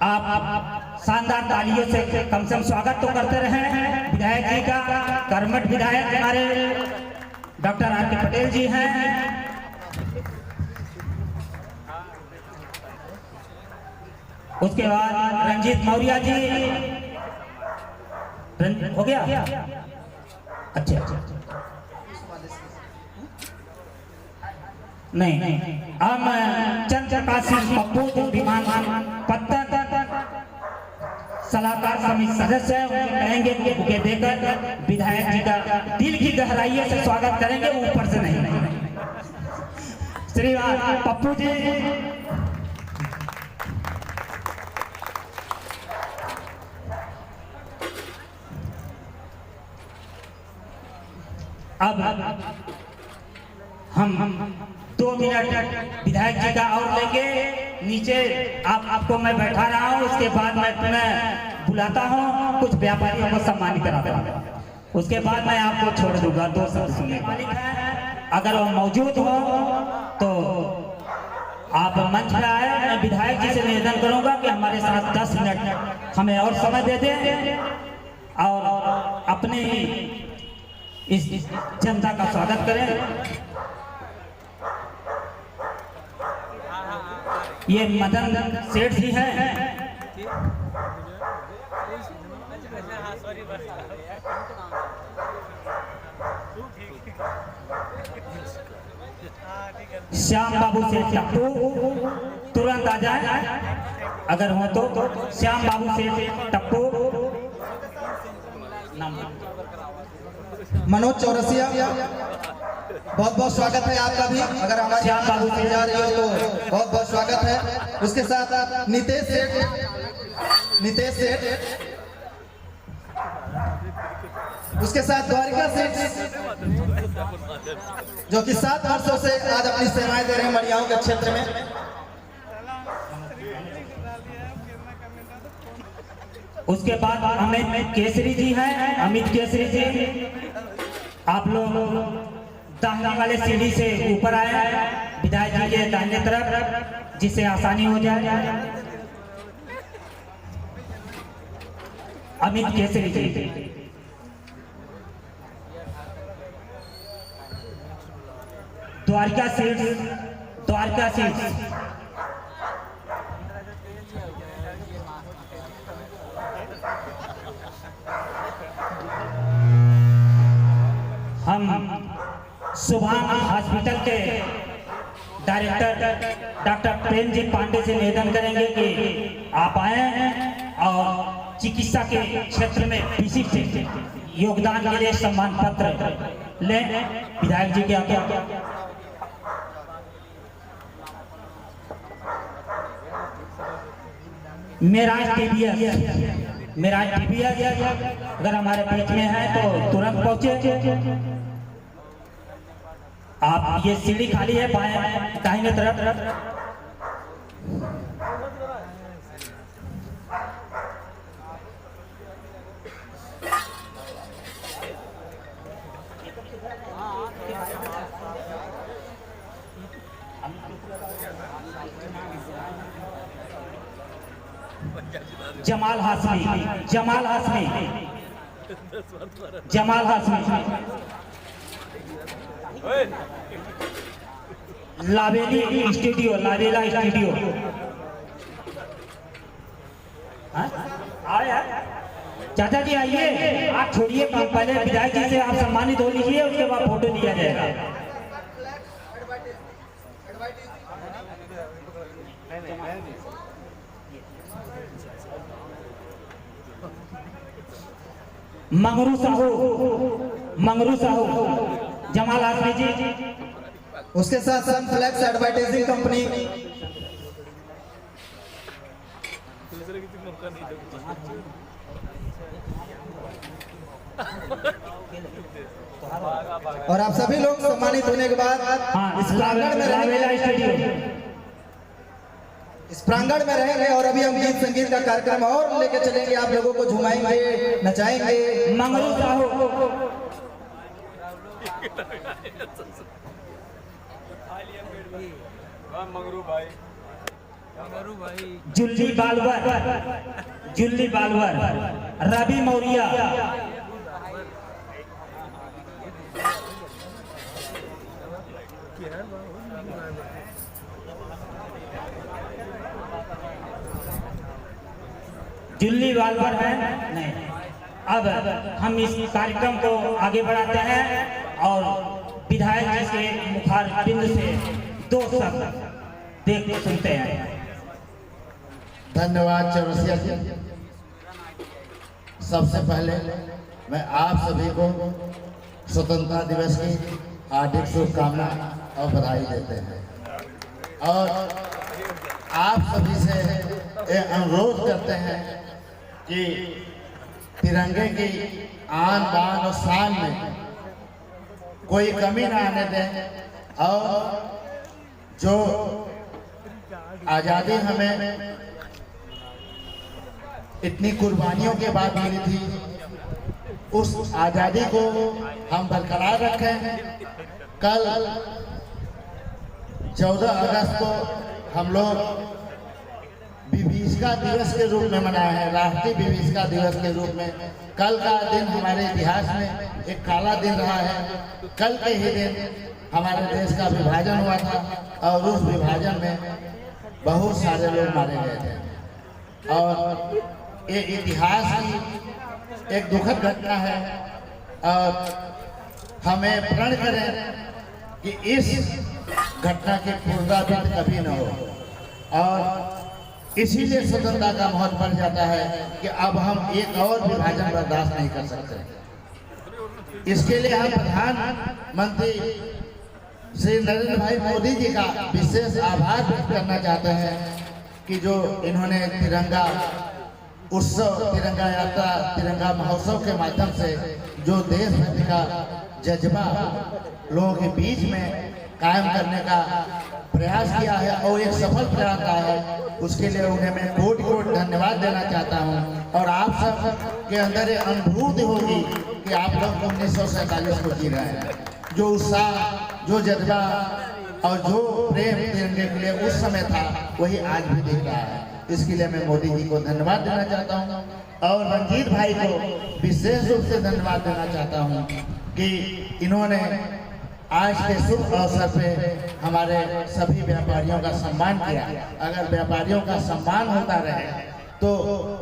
आप शानदार तालियों से कम से कम स्वागत तो करते रहे विधायक जी का। कर्मठ विधायक हमारे डॉक्टर R.K. पटेल जी हैं। उसके बाद रंजीत मौर्य जी हो गया। अच्छा नहीं, हम चंद्रकाशी पप्पू विमान पत्तन सलाहकार समिति सदस्य है, उनको कहेंगे कि बुके देकर विधायक जी का दिल की गहराइयों से स्वागत करेंगे, ऊपर से नहीं। श्रीमान पप्पू जी अब हम 2 मिनट विधायक जी का और लेंगे। नीचे आपको मैं बैठा रहा हूँ, उसके बाद मैं पुनः बुलाता हूँ, कुछ व्यापारियों को सम्मानित कराता हूँ। उसके बाद मैं आपको छोड़ दूंगा। 2 शब्द सुनने अगर वो मौजूद हो तो आप मंच पर आए। मैं विधायक जी से निवेदन करूंगा कि हमारे साथ 10 मिनट हमें और समय दे दें और अपने इस जनता का स्वागत करें। ये मदन सेठ जी हैं। श्याम बाबू सेठ टप्पू तुरंत आ जाए, अगर हो तो श्याम बाबू सेठ टप्पू। मनोज चौरसिया, बहुत बहुत स्वागत है आपका भी। अगर हमारी बाबू से जा रही हो तो बहुत बहुत स्वागत है। उसके साथ नितेश सेठ उसके साथ द्वारिका सीट जो कि 7 वर्षों से आज अपनी सेवाएं दे रहे हैं मड़ियाओं के क्षेत्र में। उसके बाद अमित केसरी जी हैं। अमित केसरी जी, आप लोग दाहिने वाले सीढ़ी से ऊपर आए, विधायक जी के दाहिने तरफ, जिससे आसानी हो जाए। अमित केसरी जी, द्वारिका सीट, द्वारिका सीट। हम शुभांग हॉस्पिटल के डायरेक्टर डॉक्टर प्रेम जी पांडे से निवेदन करेंगे कि आप आए और चिकित्सा के क्षेत्र में विशिष्ट योगदान के लिए सम्मान पत्र लें। विधायक जी के आगे मेराज टीवीएस अगर हमारे बीच में है तो तुरंत पहुंचे। आप ये सीढ़ी खाली है बाएं दाहिने तरफ। जमाल हाशमी, जमाल हाशमी, जमाल हाशमी, लावेली स्टूडियो, लावेला स्टूडियो। चाचा जी आइए, आप छोड़िए काम, पहले विधायक जी से आप सम्मानित हो लीजिए, उसके बाद फोटो लिया जाएगा। मंगरू साहू, मंगरू साहू, जमाल हाशमी जी। उसके साथ सन फ्लैक्स एडवर्टाइजिंग कंपनी, और आप सभी लोग सम्मानित होने के बाद इस प्रांगण में रहेंगे और अभी हम गीत संगीत का कार्यक्रम और लेके चलेंगे, आप लोगों को झुमाएंगे, नचाएंगे। मंगरू साहू, जुल्ली बालवर, जुल्ली बालवर, रवि मौर्या, जुल्ली बालवर है नहीं। अब हम इस कार्यक्रम को आगे बढ़ाते हैं और विधायक जी से मुखार बिंद से 2 शब्द देख सुनते हैं। धन्यवाद चौरसिया जी। सबसे पहले मैं आप सभी को स्वतंत्रता दिवस की हार्दिक शुभकामना और बधाई देते हैं और आप सभी से अनुरोध करते हैं कि तिरंगे की आन बान और शान में कोई कमी ना आने दें और जो आज़ादी हमें इतनी कुर्बानियों के बाद मिली थी, उस आज़ादी को हम बरकरार रखें। कल 14 अगस्त को हम लोग विभीषिका दिवस के रूप में मनाए हैं, राष्ट्रीय विभीषिका दिवस के रूप में। कल का दिन हमारे इतिहास में एक काला दिन रहा है। कल के ही दिन हमारे देश का विभाजन हुआ था और उस विभाजन में बहुत सारे लोग मारे गए थे और ये इतिहास की एक दुखद घटना है और हमें प्रण करें कि इस घटना की पुनरावृत्ति कभी न हो और इसीलिए स्वतंत्रता का महत्व बढ़ जाता है कि अब हम एक और विभाजन बर्दाश्त नहीं कर सकते। इसके लिए हम प्रधानमंत्री श्री नरेंद्र भाई मोदी जी का विशेष आभार व्यक्त करना चाहते हैं कि जो इन्होंने तिरंगा उत्सव, तिरंगा यात्रा, तिरंगा महोत्सव के माध्यम से जो देशभक्ति का जज्बा लोगों के बीच में कायम करने का प्रयास किया है और एक सफल प्रयास रहा है, उसके लिए उन्हें मैं कोटि कोटि धन्यवाद देना चाहता हूं। और आप सब के अंदर ये अनुभूति होगी कि आप लोग 1947 को जी रहे हैं। जो उत्साह, जो जज्बा और जो प्रेम तिरंगे के लिए उस समय था, वही आज भी दिख रहा है। इसके लिए मैं मोदी जी को धन्यवाद देना चाहता हूं और रंजीत भाई को विशेष रूप से धन्यवाद देना चाहता हूं कि इन्होंने आज के शुभ अवसर पे हमारे सभी व्यापारियों का सम्मान किया। अगर व्यापारियों का सम्मान होता रहे तो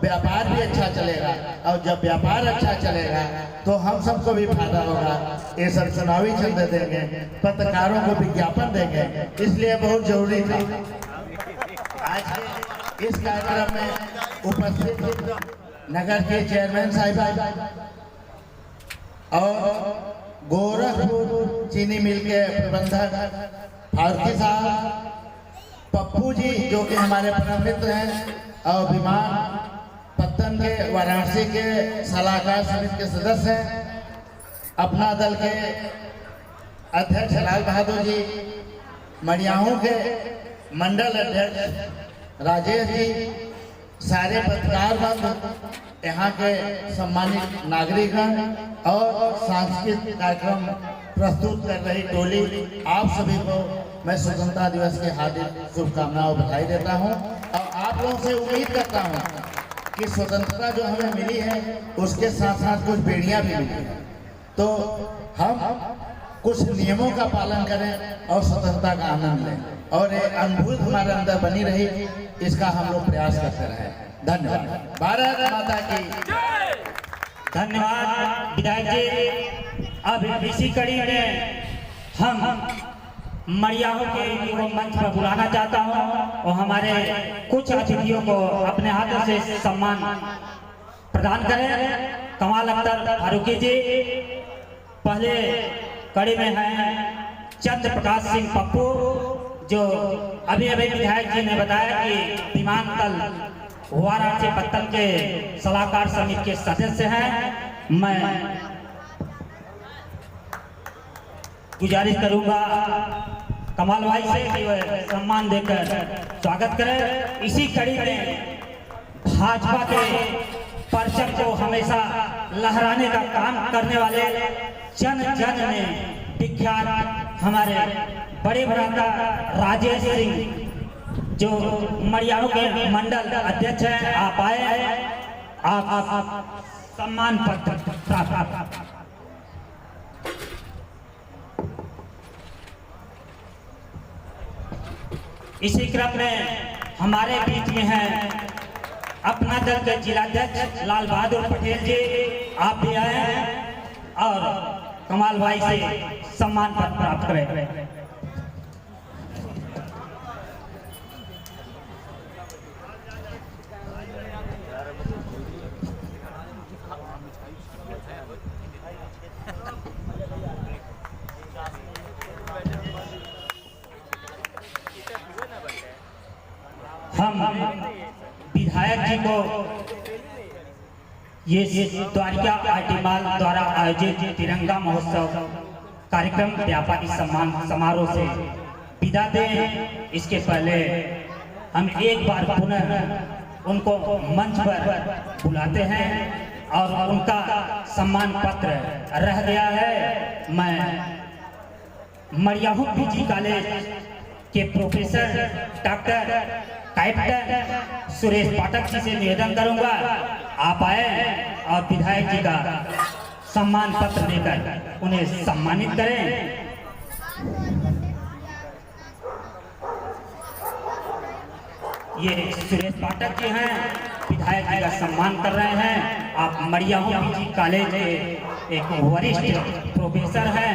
व्यापार भी अच्छा चलेगा, और जब व्यापार अच्छा चलेगा तो हम सबको भी फायदा होगा। ये सब चुनावी चंदे देंगे, पत्रकारों को विज्ञापन देंगे, इसलिए बहुत जरूरी था आज के इस कार्यक्रम में उपस्थित नगर के चेयरमैन साहिब और गोरखपुर चीनी मिल के प्रबंधक फारूकी साहब, पप्पू जी जो कि हमारे परम मित्र हैं, और विमान पत्तन के वाराणसी के सलाहकार समिति के सदस्य हैं, अपना दल के अध्यक्ष लाल बहादुर जी, मड़ियाहू के मंडल अध्यक्ष राजेश जी, सारे पत्रकार बंधु, यहाँ के सम्मानित नागरिकगण और सांस्कृतिक कार्यक्रम प्रस्तुत कर रही टोली, आप सभी को मैं स्वतंत्रता दिवस की हार्दिक शुभकामनाएं बधाई देता हूं। और आप लोगों से उम्मीद करता हूं कि स्वतंत्रता जो हमें मिली है उसके साथ साथ कुछ बेड़ियां भी मिली हैं, तो हम कुछ नियमों का पालन करें और स्वतंत्रता का आनंद लें, और ये अनुभूति हमारे अंदर बनी रही, इसका हम लोग प्रयास करते रहे। धन्यवाद। भारत माता की धन्यवाद विधायक जी। अब इसी कड़ी में हम मड़ियाहू के को मंच पर बुलाना चाहता हूं और हमारे कुछ अतिथियों को अपने हाथों से सम्मान प्रदान करें। कमाल अख्तर फारूकी जी पहले कड़ी में हैं, चंद्र प्रकाश सिंह पप्पू जो अभी विधायक जी ने बताया कि विमानतल वाराणसी पत्तन के सलाहकार समिति के सदस्य हैं। मैं गुजारिश करूंगा कमाल भाई से कि वह सम्मान देकर स्वागत करें। इसी कड़ी में भाजपा के परचम को हमेशा लहराने का काम करने वाले जन जन में विख्यात हमारे बड़े भ्राता राजेश सिंह जो मड़ियाहू के मंडल अध्यक्ष हैं, आप आए हैं, आप सम्मान पत्र प्राप्त। इसी क्रम में हमारे बीच में है अपना दल के जिलाध्यक्ष लाल बहादुर पटेल जी, आप भी आए हैं और कमाल भाई से सम्मान पत्र प्राप्त करें। हम विधायक जी को ये द्वारिका आईटीमाल द्वारा आयोजित तिरंगा महोत्सव कार्यक्रम व्यापारी सम्मान समारोह से विदा दें। इसके पहले हम एक बार पुनः उनको मंच पर बुलाते हैं और उनका सम्मान पत्र रह गया है। मैं मड़ियाहू पीजी कॉलेज के professor doctor captain Suresh Pathak ji से निवेदन करूंगा, आप आए और विधायक जी का सम्मान पत्र देकर उन्हें सम्मानित करें। ये सुरेश पाठक जी हैं, विधायक जी का सम्मान कर रहे हैं। आप मड़ियाहू पीजी कॉलेज के एक वरिष्ठ प्रोफेसर हैं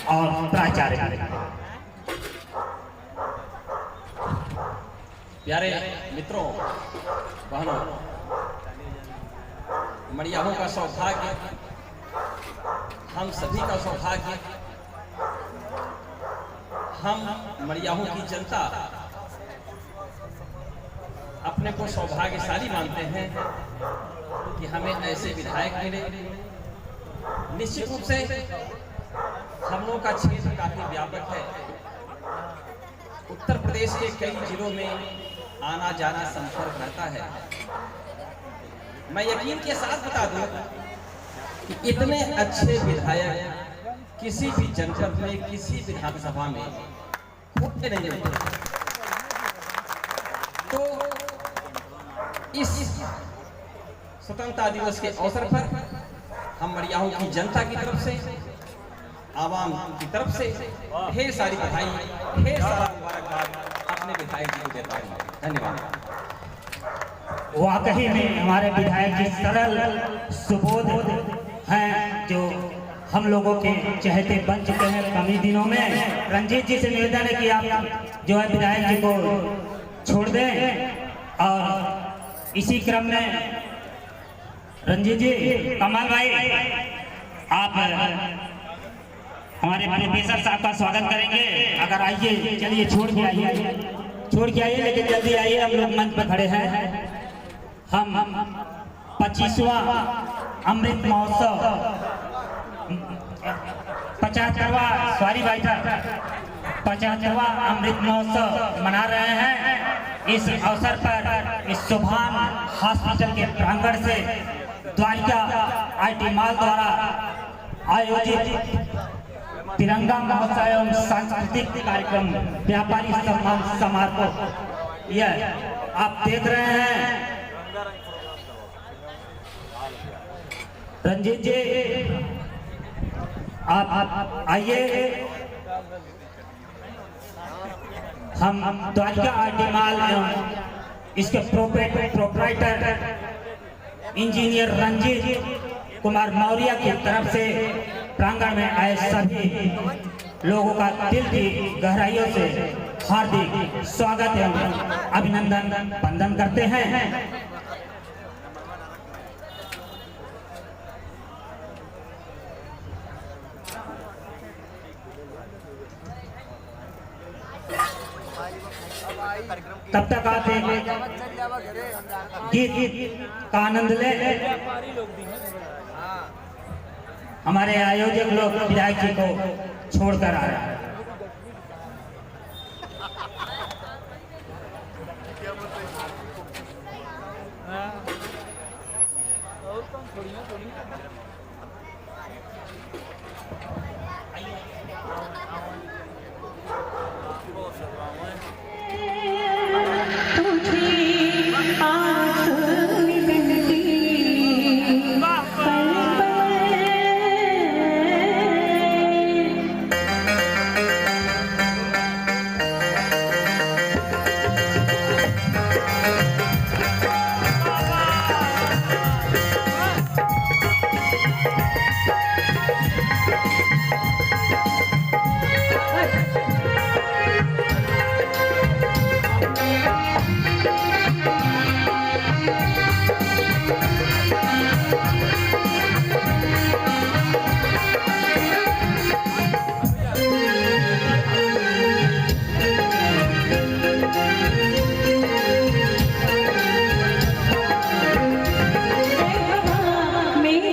और प्राचार्य हैं। प्यारे मित्रों, बहनों, मड़ियाहू का सौभाग्य, हम सभी का सौभाग्य, हम मड़ियाहू की जनता अपने को सौभाग्यशाली मानते हैं कि हमें ऐसे विधायक मिले। निश्चित रूप से हम लोगों का क्षेत्र काफी व्यापक है। उत्तर प्रदेश के कई जिलों में आना जाना संपर्क रहता है। मैं यकीन के साथ बता दूं कि इतने अच्छे विधायक किसी भी जनपद में, किसी विधानसभा में होते नहीं होते। तो इस स्वतंत्रता दिवस के अवसर पर हम मड़ियाहू की जनता की तरफ से, आवाम की तरफ से ढेर सारी बधाई, ढेर सारा मुबारकबाद अपने विधायक जी को देता हूँ। धन्यवाद। वाकई में हमारे विधायक जी सरल सुबोध हैं, जो हम लोगों के चहेते बन चुके हैं कम ही दिनों में। रंजीत जी से निवेदन है कि आप जो है विधायक जी को छोड़ दें। और इसी क्रम में रंजीत जी, कमल भाई, आप हमारे प्रोफेसर साहब का स्वागत करेंगे। अगर आइए, चलिए छोड़ के आइए, लेकिन जल्दी आइए। हम लोग मंच पर खड़े हैं। हम 25वां अमृत महोत्सव, 75वां अमृत महोत्सव मना रहे हैं। इस अवसर पर इस सुभान हॉस्पिटल के प्रांगण से द्वारिका आईटी मॉल द्वारा आयोजित तिरंगा महोत्सव एवं सांस्कृतिक कार्यक्रम व्यापारी सम्मान समारोह यह आप देख रहे हैं। रंजीत जी, आप आइए। हम द्वारिका आईटी मॉल एवं इसके प्रोप्राइटर इंजीनियर रंजीत कुमार मौर्य की तरफ से प्रांगण में आए सभी लोगों का दिल की गहराइयों से हार्दिक स्वागत एवं अभिनंदन वंदन करते हैं। तब तक आप गीत का आनंद ले। हमारे आयोजक लोग विधायक जी को छोड़कर आ रहे हैं। मेरे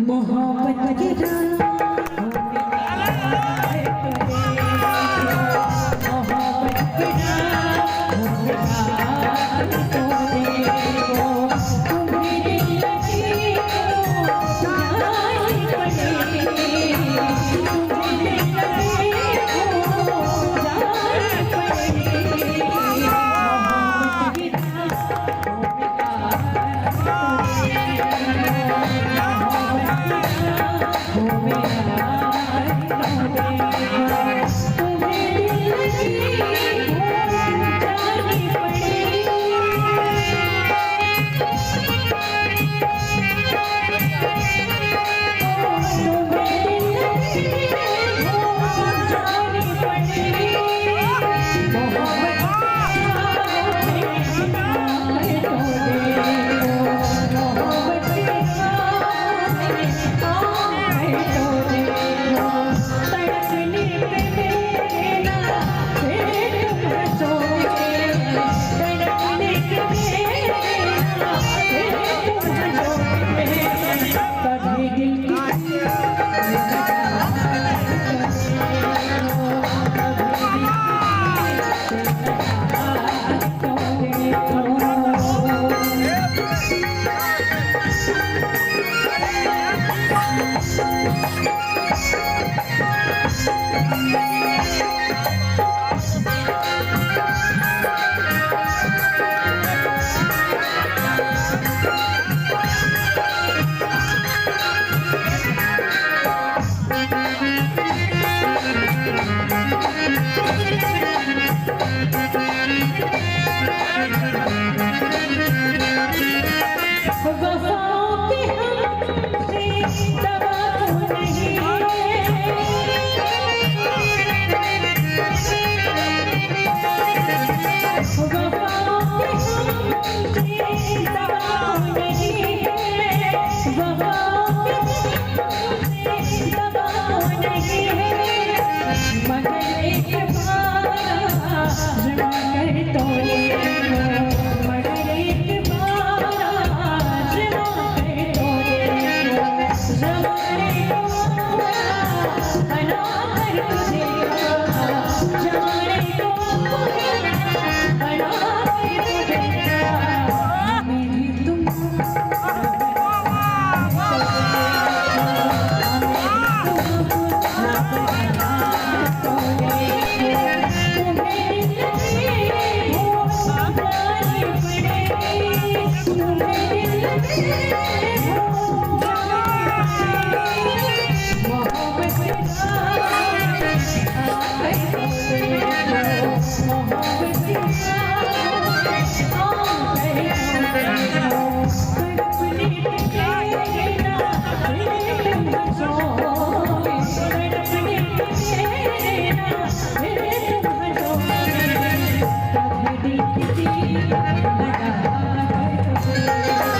मोहब्बत की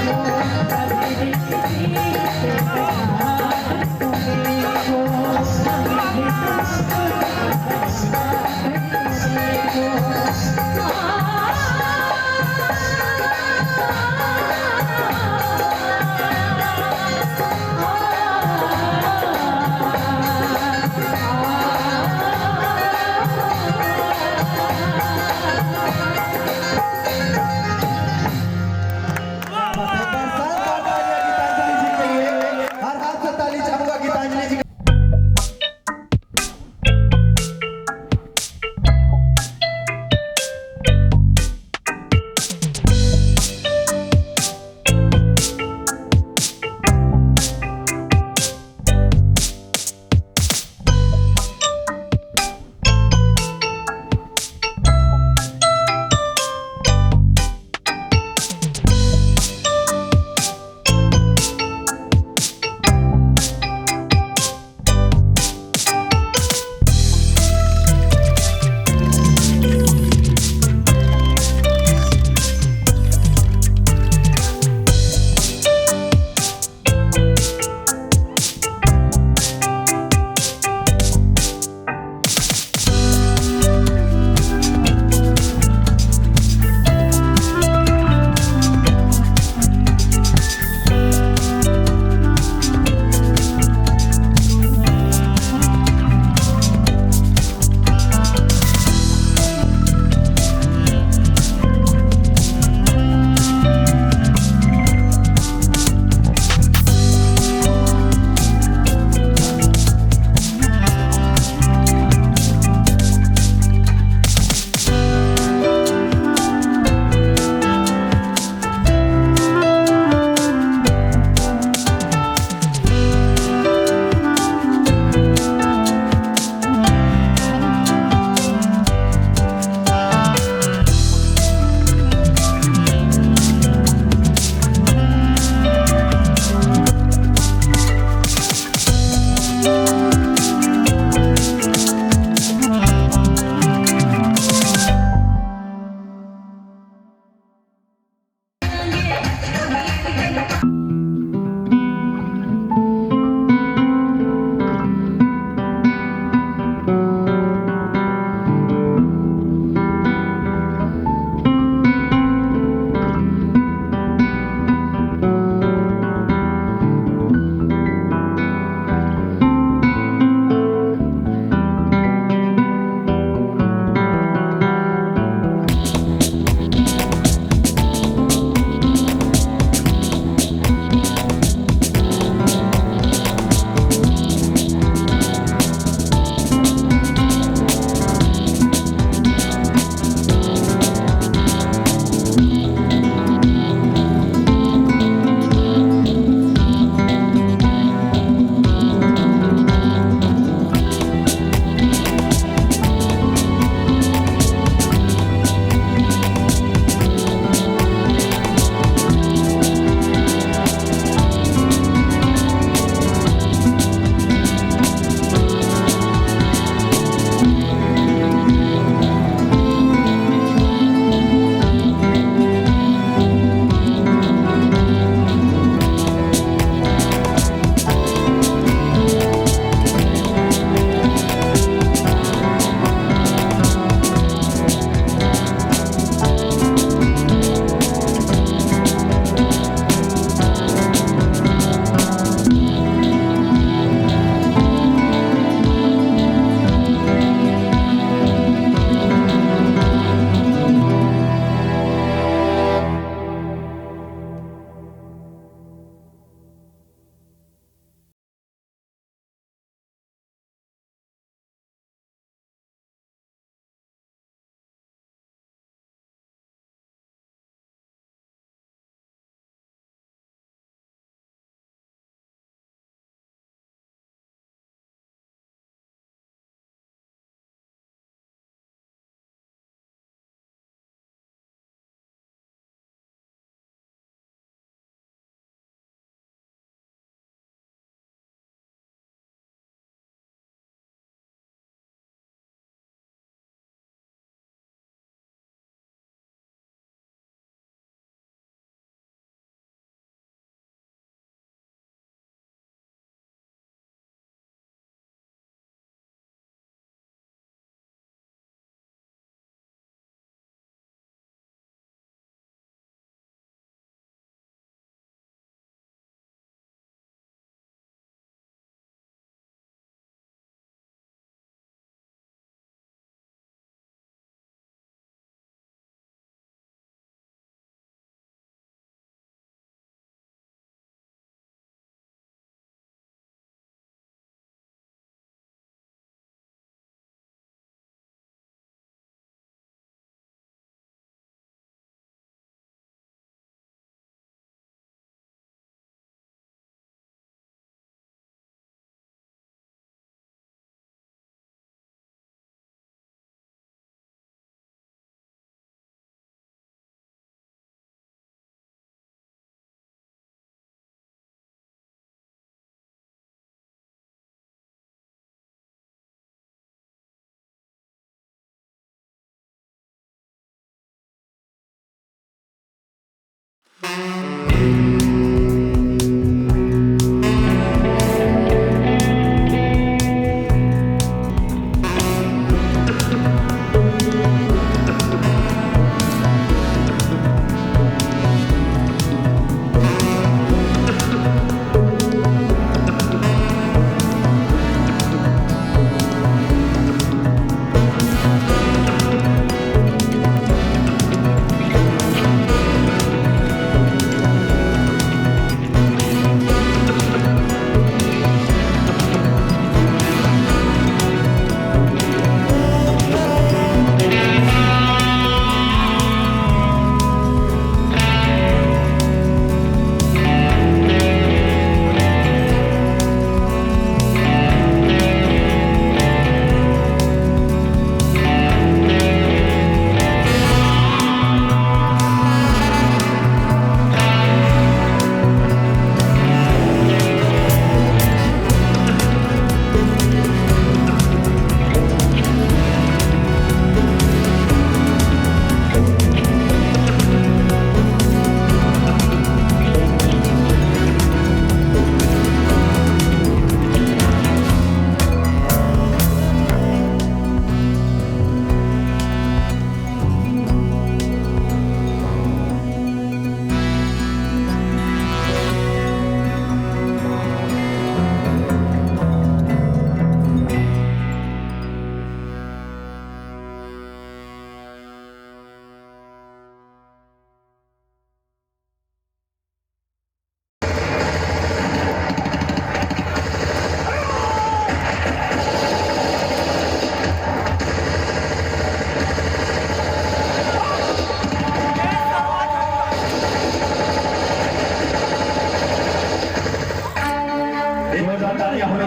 Oh बरसात का तालियां गीतांजलि जी के लिए हर हाथ से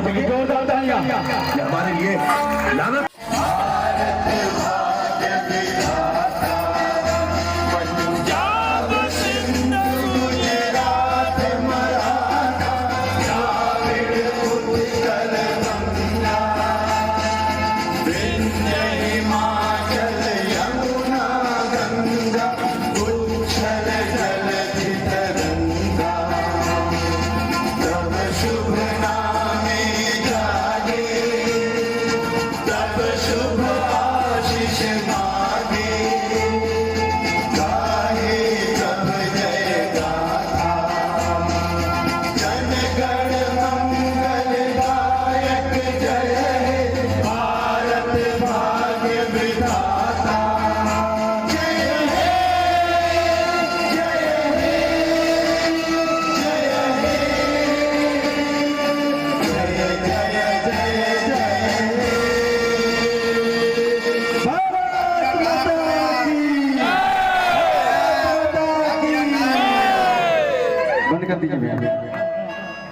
चाहिए जोरदार तालियां हमारे लिए लानत।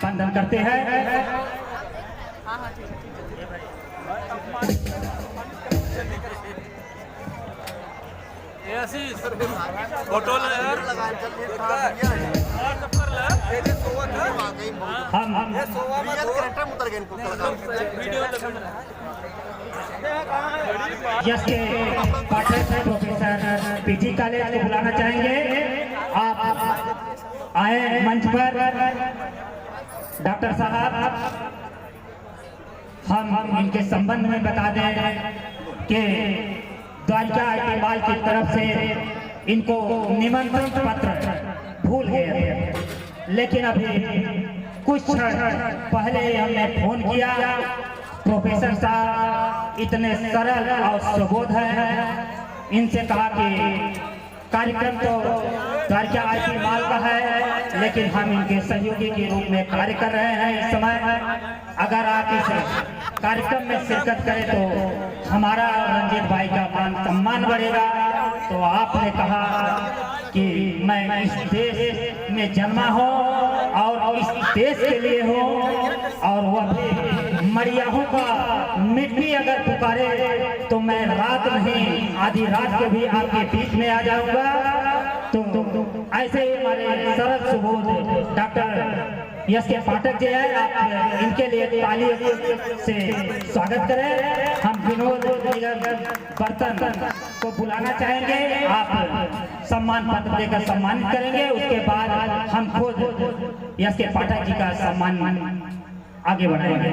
बंधन करते हैं। फोटो यस के पाठक प्रोफेसर पीजी कॉलेज को बुलाना चाहेंगे। आप आए मंच पर। डॉक्टर साहब, हम इनके संबंध में बता दें कि द्वारिका आईटी माल की तरफ से इनको निमंत्रण पत्र भूल गए थे, लेकिन अभी कुछ क्षण पहले हमने फोन किया। प्रोफेसर साहब इतने सरल और सुबोध हैं, इनसे कहा कि कार्यक्रम तो द्वारिका आईटी माल का है, लेकिन हम इनके सहयोगी के रूप में कार्य कर रहे हैं इस समय। अगर आप इस कार्यक्रम में शिरकत करें तो हमारा रंजीत भाई का मान सम्मान बढ़ेगा। तो आपने कहा कि मैं इस देश में जन्मा हूँ और इस देश के लिए हूँ, और वह भी मरियाहों का मिट्टी अगर पुकारे तो मैं रात नहीं आधी रात को भी आपके बीच में आ जाऊंगा। तो ऐसे ही हमारे सरल सुबोध डॉक्टर यस के पाठक जी हैं, आप इनके लिए ताली से स्वागत करें। हम विनोद बर्तन को बुलाना चाहेंगे, आप सम्मान पत्र देकर सम्मानित करेंगे। उसके बाद हम खुद यस के पाठक जी का सम्मान आगे बढ़ाएंगे।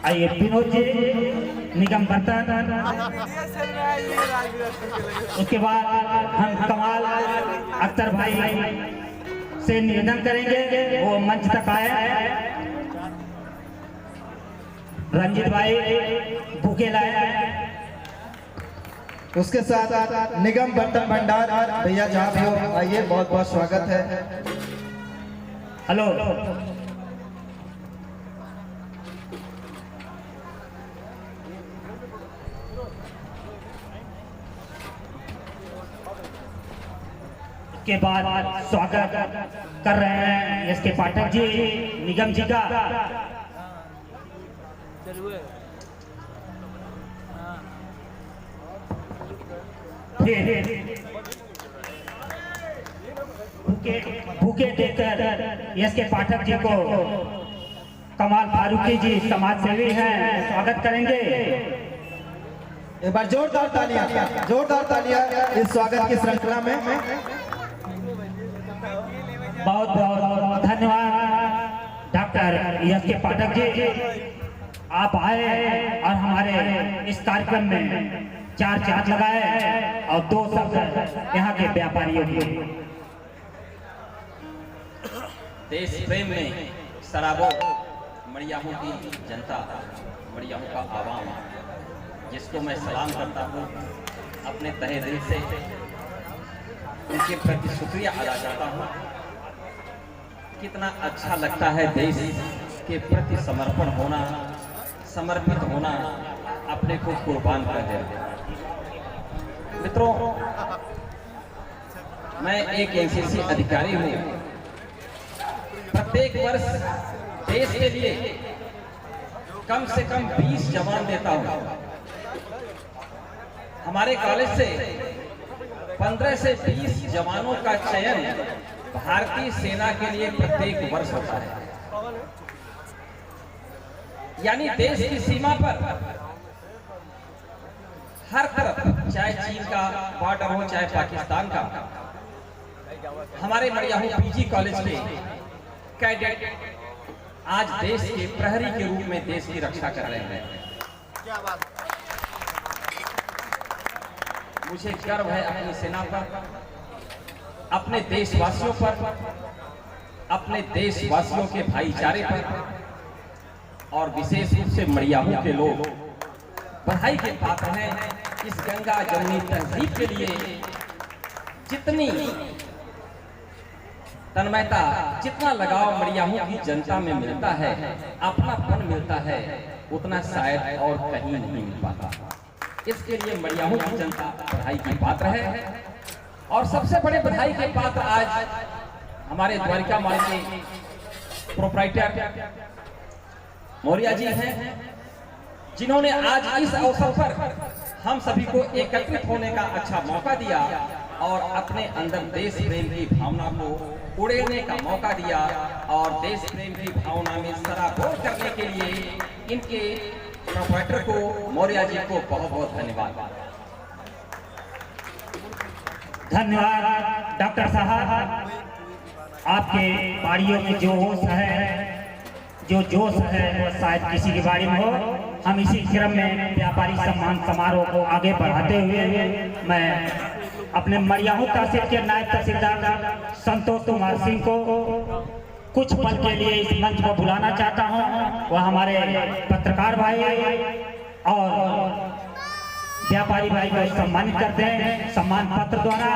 आइए विनोद जी, निगम बर्तन, उसके बाद हम कमाल अख्तर भाई से निवेदन करेंगे वो मंच तक आए। रंजीत भाई बुके लाए। उसके साथ निगम बर्तन भंडार भैया जहाँ भी हो आइए, बहुत बहुत स्वागत है। हेलो, के बाद स्वागत कर रहे हैं एस के पाठक जी, निगम जी का। भूखे देकर एस के पाठक जी को कमाल फारूकी जी समाज सेवी हैं, स्वागत करेंगे। एक बार जोरदार तालियां इस स्वागत की श्रृंखला में। बहुत बहुत धन्यवाद डॉक्टर एस के पाठक जी, आप आए और हमारे इस कार्यक्रम में चार चांद लगाए और दो शब्द यहाँ के व्यापारियों की। देश प्रेम में सराबों मड़ियाहों की जनता, मड़ियाहों का आवाम, जिसको मैं सलाम करता हूँ अपने तहे दिल से, उनके प्रति शुक्रिया अदा करता हूँ। कितना अच्छा लगता है देश के प्रति समर्पण होना, समर्पित होना, अपने को कुर्बान कर देना। मित्रों, मैं एक एनसीसी अधिकारी हूँ प्रत्येक वर्ष देश के लिए कम से कम 20 जवान देता हूं। हमारे कॉलेज से 15 से 20 जवानों का चयन भारतीय सेना के लिए प्रत्येक वर्ष होता है। यानी देश की सीमा पर हर तरफ, चाहे चीन का बॉर्डर हो चाहे पाकिस्तान का, हमारे मरियाहू पीजी कॉलेज के कैडेट आज देश के प्रहरी के रूप में देश की रक्षा कर रहे हैं। क्या बात। मुझे गर्व है अपनी सेना पर, अपने देशवासियों पर, अपने देशवासियों के भाईचारे पर, और विशेष रूप से मरियाहू के लोग बधाई के पात्र हैं। इस गंगा जमुनी तहजीब के लिए जितनी तन्मयता, जितना लगाव मरियाहू की जनता में मिलता है, अपनापन मिलता है, उतना शायद और कहीं नहीं मिल पाता। इसके लिए मरियाहू की जनता बधाई की पात्र है। और सबसे बड़े बधाई के पात्र आज हमारे द्वारिका मॉल के प्रोप्राइटर मौर्य जी हैं, जिन्होंने आज इस अवसर पर हम सभी को एकत्रित होने का अच्छा मौका दिया और अपने अंदर देश प्रेम की भावना को उड़ेने का मौका दिया, और देश प्रेम की भावना में सराबोर करने के लिए इनके प्रोप्राइटर को, मौर्य जी को बहुत बहुत धन्यवाद। धन्यवाद डॉक्टर साहब, आपके बाड़ियों में जो होश है, जो जोश है, वो शायद किसी की बाड़ी में हो। हम इसी क्रम में व्यापारी सम्मान समारोह को आगे बढ़ाते हुए मैं अपने मरियाहू तहसील के नायब तहसीलदार संतोष कुमार सिंह को कुछ पल के लिए इस मंच पर बुलाना चाहता हूं। वह हमारे पत्रकार भाई और व्यापारी भाई को सम्मानित करते हैं सम्मान पत्र द्वारा।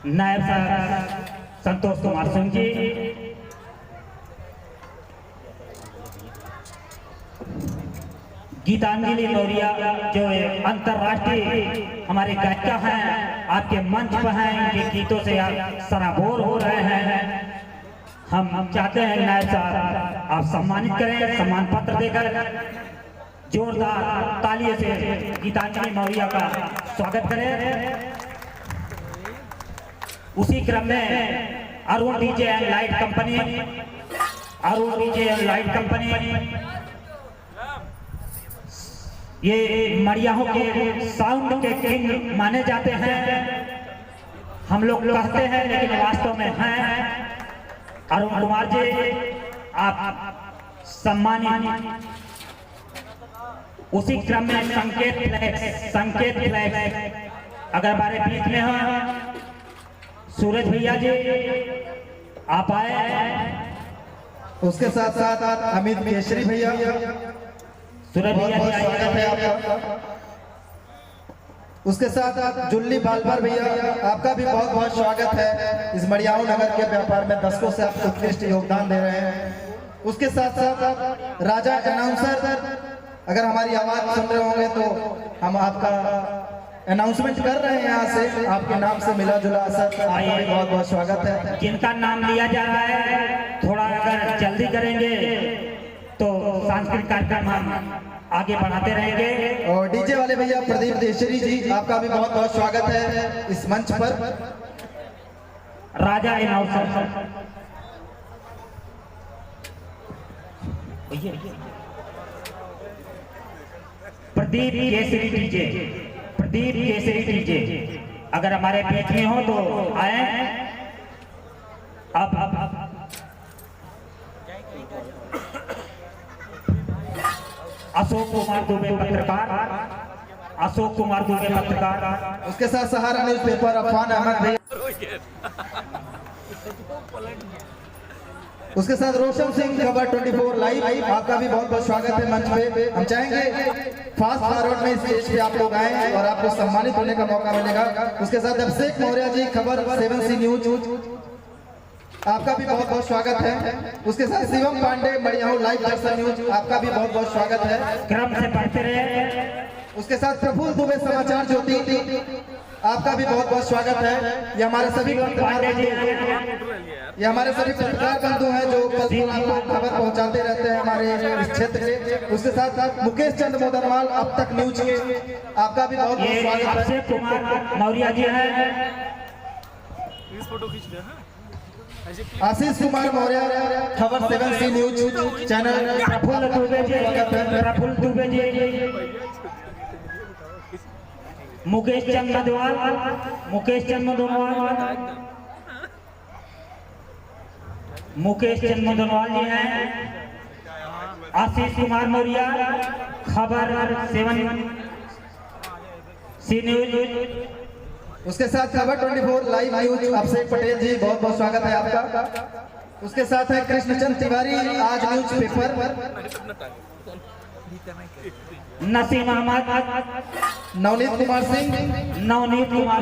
नायब साहब संतोष कुमार सिंह जी, गीतांजलि मौर्य जो अंतर्राष्ट्रीय हमारे गायिका हैं, आपके मंच पर हैं, इनके गीतों से आप सराबोर हो रहे हैं। हम चाहते हैं नायब साहब आप सम्मानित करें, सम्मान पत्र देकर जोरदार तालियों से गीतांजलि मौर्य का स्वागत करें। उसी क्रम में Arun DJ and light company, Arun DJ and light company ये मरियाहू के साउंड के किंग माने जाते हैं। हम लोग कहते हैं लेकिन वास्तव में हैं। अरुण कुमार जी आप सम्मानित। उसी क्रम में संकेत फ्लैक्स अगर हमारे बीच में हो, सूरज भैया जी आप आए। उसके साथ साथ अमित केसरी भैया, सूरज भैया जी स्वागत है आपका। उसके साथ साथ जुल्ली बालभर भैया, आपका भी बहुत बहुत स्वागत है। इस मरियाहू नगर के व्यापार में दशकों से आप उत्कृष्ट योगदान दे रहे हैं। उसके साथ साथ राजा अनाउंसर, अगर हमारी आवाज सुन रहे होंगे तो हम आपका अनाउंसमेंट कर रहे हैं यहाँ से, आपके नाम से मिला जुला असर, आपका भी बहुत बहुत स्वागत है। जिनका नाम लिया जा रहा है थोड़ा अगर जल्दी करेंगे तो सांस्कृतिक कार्यक्रम हम आगे बढ़ाते रहेंगे। और डीजे वाले भैया प्रदीप देशरी जी, आपका भी बहुत बहुत स्वागत है इस मंच पर। राजा announcer Pradeep Kesari DJ, Pradeep Kesari DJ अगर हमारे बीच में हो तो आए। अब अशोक कुमार दुबे पत्रकार, अशोक कुमार दुबे पत्रकार। उसके साथ सहारा न्यूज़पेपर अफान अहमद भैया, उसके साथ रोशन सिंह खबर 24 लाइव, आपका भी बहुत बहुत स्वागत है मंच पे। हम चाहेंगे फास्ट फॉरवर्ड में स्टेज पे आप लोग आए और आपको सम्मानित होने का मौका मिलेगा। उसके साथ अभिषेक मौर्य जी खबर 7C न्यूज, आपका भी बहुत बहुत स्वागत है। उसके साथ शिवम पांडे मरियाहू लाइव दर्शन न्यूज, आपका भी बहुत बहुत स्वागत है। क्रम से बढ़ते रहे। उसके साथ प्रफुल्ल दुबे समाचार ज्योति, आपका भी बहुत बहुत स्वागत है। ये हमारे सभी पत्रकार बंधु हैं जो पल पल आपको खबर पहुंचाते रहते हैं हमारे इस क्षेत्र से। उसके साथ साथ मुकेश चंद्र मोदनवाल अब तक न्यूज के, आपका भी बहुत बहुत स्वागत है। अक्षय कुमार मौर्य जी हैं, फोटो खींच रहे हैं। आशीष कुमार मौर्य, खबर 7C news channel. Praful Dubey ji, Mukesh Chandra Madanwal ji हैं, आशीष कुमार मौर्य, खबर 7C न्यूज। उसके साथ खबर 24 लाइव न्यूज अभिषेक पटेल जी, बहुत बहुत स्वागत है आपका। उसके साथ है कृष्णचंद तिवारी, आज news paper. Naseem Ahmed, Navneet Kumar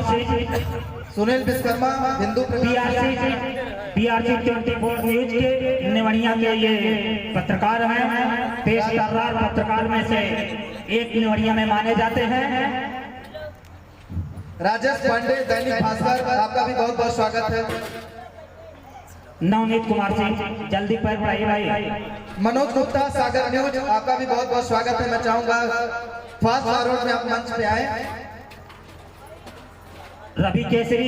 Singh, Sunil Vishwakarma, Hindu PRC 24 news के निवड़िया के ये पत्रकार हैं, पेश कर्रार पत्रकार में से एक निवड़िया में माने जाते हैं। राजेश पांडे, दैनिक भास्कर, आपका भी बहुत बहुत स्वागत है। नवनीत कुमार सिंह, जल्दी पैर बढ़ाइए भाई। मनोज गुप्ता, सागर न्यूज, आपका भी बहुत बहुत स्वागत है। मैं चाहूंगा फास्ट फॉरवर्ड में आप मंच पे आए। रवि केसरी,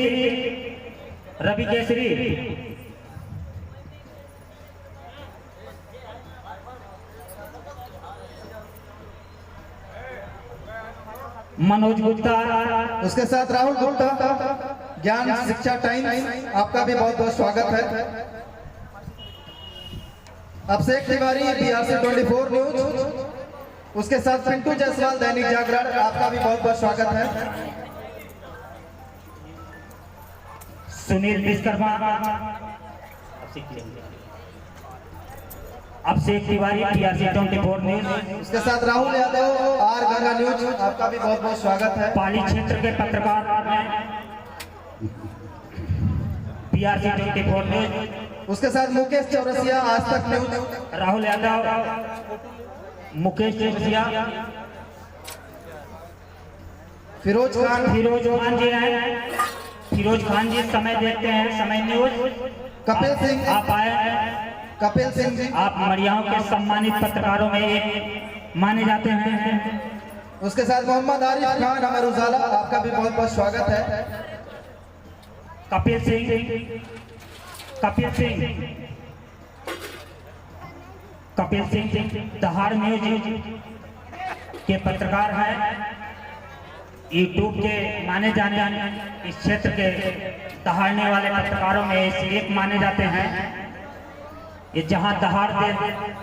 मनोज गुप्ता, उसके साथ राहुल गुप्ता, ज्ञान शिक्षा टाइम्स, आपका भी बहुत बहुत स्वागत है। अभिषेक तिवारी, PRC 24 न्यूज, उसके साथ पिंटू जायसवाल, दैनिक जागरण, आपका भी बहुत बहुत स्वागत है। सुनील विश्वकर्मा, अभिषेक तिवारी, PRC 24 न्यूज, उसके साथ राहुल यादव, आर गंगा न्यूज, आपका भी बहुत बहुत स्वागत है। पाली क्षेत्र के पत्रकार हैं, PRC 24 न्यूज। उसके साथ मुकेश चौरसिया, आज तक न्यूज, राहुल यादव, मुकेश चौरसिया, फिरोज खान जी हैं, फिरोज खान जी समय देखते हैं, समय न्यूज। कपिल सिंह, आप आए हैं, कपिल सिंह जी, आप मड़ियाओं के सम्मानित पत्रकारों में एक माने जाते हैं। उसके साथ मोहम्मद आरिफ खान, अमर उजाला, आपका भी बहुत बहुत स्वागत है। कपिल सिंह दहाड़ न्यूज के पत्रकार हैं, यूट्यूब के माने जाने इस क्षेत्र के दहाड़ने वाले पत्रकारों में से एक माने जाते हैं। ये जहां दहाड़ दे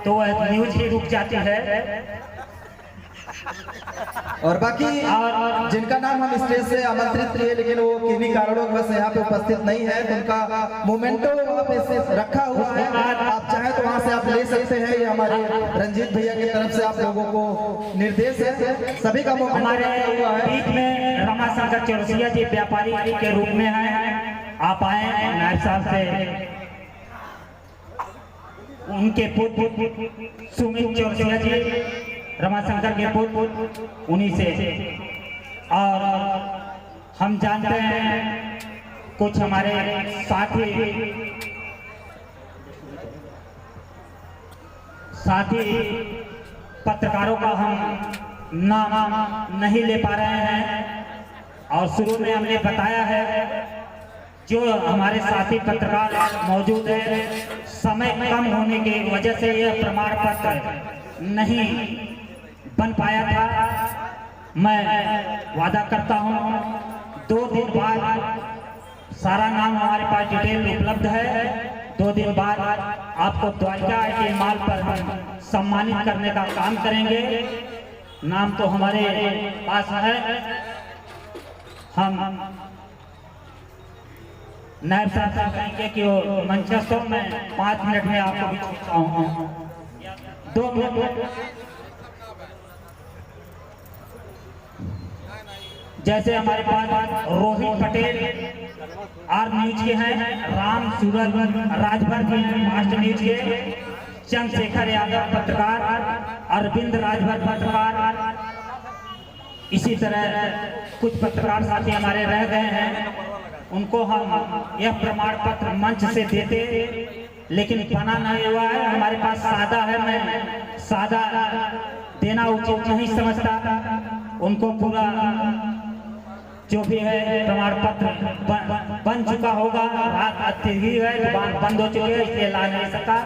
तो वह न्यूज ही रुक जाती है। और बाकी जिनका नाम हम स्टेज से आमंत्रित किए लेकिन वो किन्हीं कारणों की वजह से यहाँ पे उपस्थित नहीं है, तो उनका मोमेंटो वहाँ पे से रखा हुआ है, आप चाहें तो वहाँ से आप ले सकते हैं। ये हमारे रंजीत भैया की तरफ से आप लोगों को निर्देश है, सभी का हमारे बीच में रमाशंकर चौरसिया जी व्यापारी के रूप में हैं, आप आए नायब साहब से उनके पुत्र सुमित चौरसिया जी, रमाशंकर के पुत्र, उन्हीं से। और हम जानते हैं कुछ हमारे साथी पत्रकारों का हम नाम नहीं ले पा रहे हैं, और शुरू में हमने बताया है जो हमारे साथी पत्रकार मौजूद है, समय कम होने की वजह से यह प्रमाण पत्र नहीं बन पाया था। मैं वादा करता हूं 2 दिन बाद सारा नाम हमारे पास डिटेल उपलब्ध है। 2 दिन बाद आपको द्वारिका के माल पर हम सम्मानित करने का काम करेंगे। नाम तो हमारे पास है, हम नायब साहब कहेंगे कि वो मंचस्थों में 5 मिनट में आपको भी छूटाऊंगा, 2 मिनट। जैसे हमारे पास रोहित पटेल आर न्यूज के हैं, राम सूरज राजभर के हैं मास्टर न्यूज के, चंद्रशेखर यादव पत्रकार, अरविंद राजभर पत्रकार, इसी तरह कुछ पत्रकार साथी हमारे रह गए हैं, उनको हम यह प्रमाण पत्र मंच से देते, लेकिन बना नहीं हुआ है। हमारे पास सादा है, मैं सादा देना उचित नहीं समझता। उनको पूरा जो भी है प्रमाण पत्र बन चुका होगा। रात अत्यधिक है, दुकान बंद हो चुकी है, इसलिए ला नहीं सका।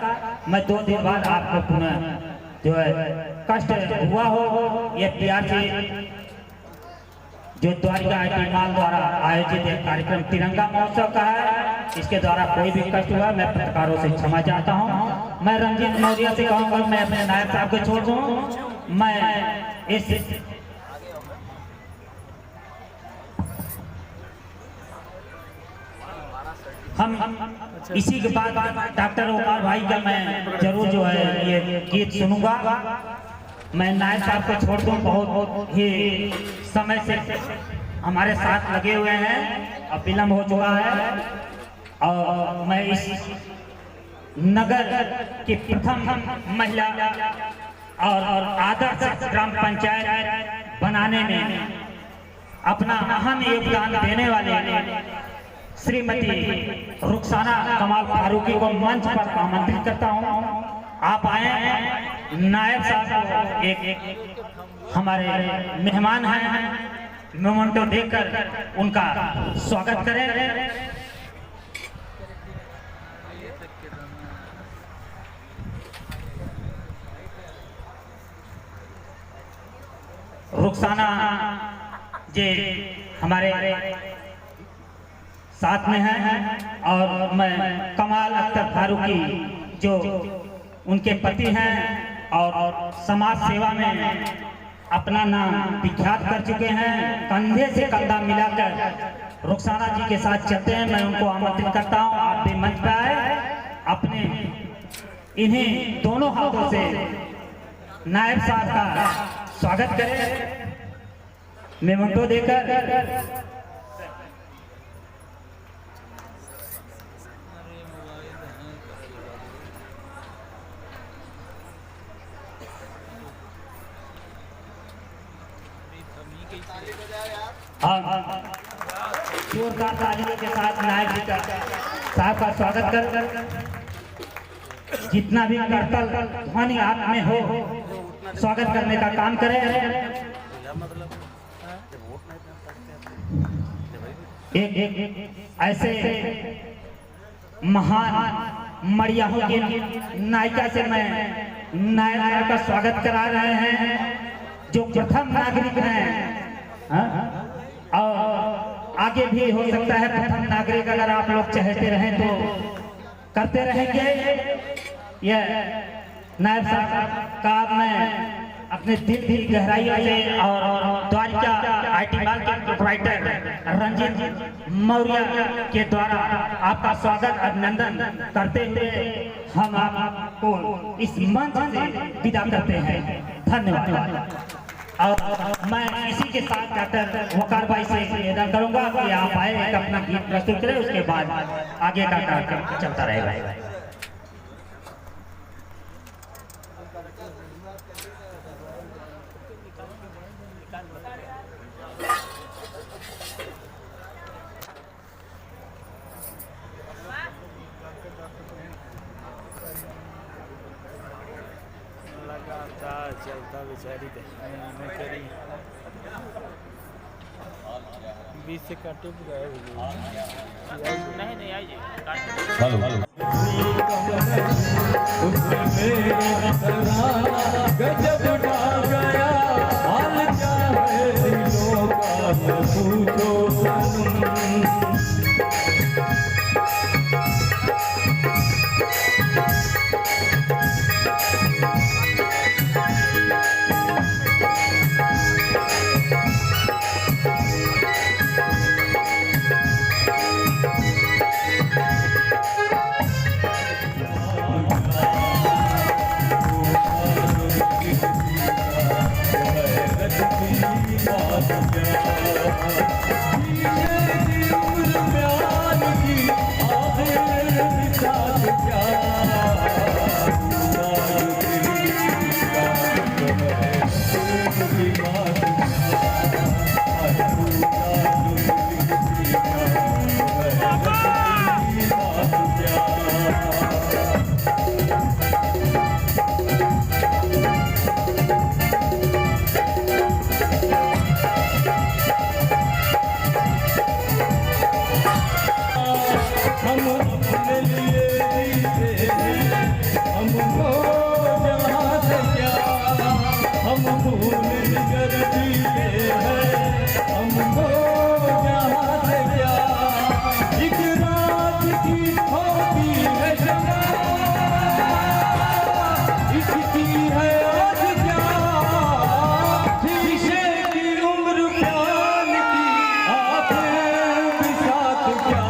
मैं 2 दिन बाद आपको पुनः जो है कष्ट हुआ हो। ये PRC जो द्वारिका IT माल द्वारा आयोजित एक कार्यक्रम तिरंगा महोत्सव का है, इसके द्वारा कोई भी कष्ट हुआ मैं पत्रकारों से क्षमा चाहता हूं। मैं रंजीत मौर्य से कहूंगा मैं अपने नायब साहब को छोड़ दूं। मैं इस हम इसी के बाद डॉक्टर ओकार भाई का मैं जरूर जो है ये गीत सुनूंगा। मैं नायब साहब को छोड़ दूं, बहुत ही समय से हमारे साथ लगे हुए हैं, अब विलम्ब हो चुका है। और मैं इस नगर की प्रथम महिला और आदर्श ग्राम पंचायत बनाने में अपना अहम योगदान देने वाले श्रीमती रुखसाना कमाल फारूकी को मंच पर आमंत्रित करता हूं। आप आए हैं, नायब साहब एक हमारे मेहमान हैं, मोमेंटो देकर उनका स्वागत करें। रुखसाना जी हमारे साथ में हैं और मैं कमाल अख्तर फारूकी जो उनके पति हैं और समाज सेवा में अपना नाम विख्यात कर चुके हैं, कंधे से कंधा मिलाकर रुखसाना जी के साथ चलते हैं। मैं उनको आमंत्रित करता हूं, आप भी मंच पर आए, अपने इन्हीं दोनों हाथों से नायब साहब का स्वागत करें मेमोंटो देकर। जोरदार तालियों के साथ नायब जी का साहब का स्वागत कर जितना भी करतल ध्वनि आप में हो स्वागत करने का काम करें। एक ऐसे महान मड़ियाहों की नायिका से मैं नायक का स्वागत करा रहे हैं जो प्रथम नागरिक हैं और आगे भी हो सकता है प्रथम नागरिक अगर आप लोग चाहते रहें तो करते रहेंगे। यह नायब साहब का मैं अपने दिल की गहराइयों से और द्वारिका IT माल के प्रोप्राइटर रंजीत मौर्य के द्वारा आपका स्वागत अभिनंदन करते हुए हम आपको इस मंच से विदा करते हैं। धन्यवाद। और मैं इसी के साथ डॉक्टर वकार भाई से निवेदन करूंगा कि आप आए एक अपना गीत प्रस्तुत करें, उसके बाद आगे का कार्यक्रम चलता रहेगा। चलता बेचारी बीच से काटे नहीं आइए। गजब उठा गया हाल क्या है दिलों का पूछो हम अपने लिए जीते हैं, हमको जहाँ से क्या हम भूल कर जीते हैं, हमको जहाँ से क्या एक रात की होती है शमा, इसकी है आज क्या शीशे की उम्र प्यार की आखिर भी साथ क्या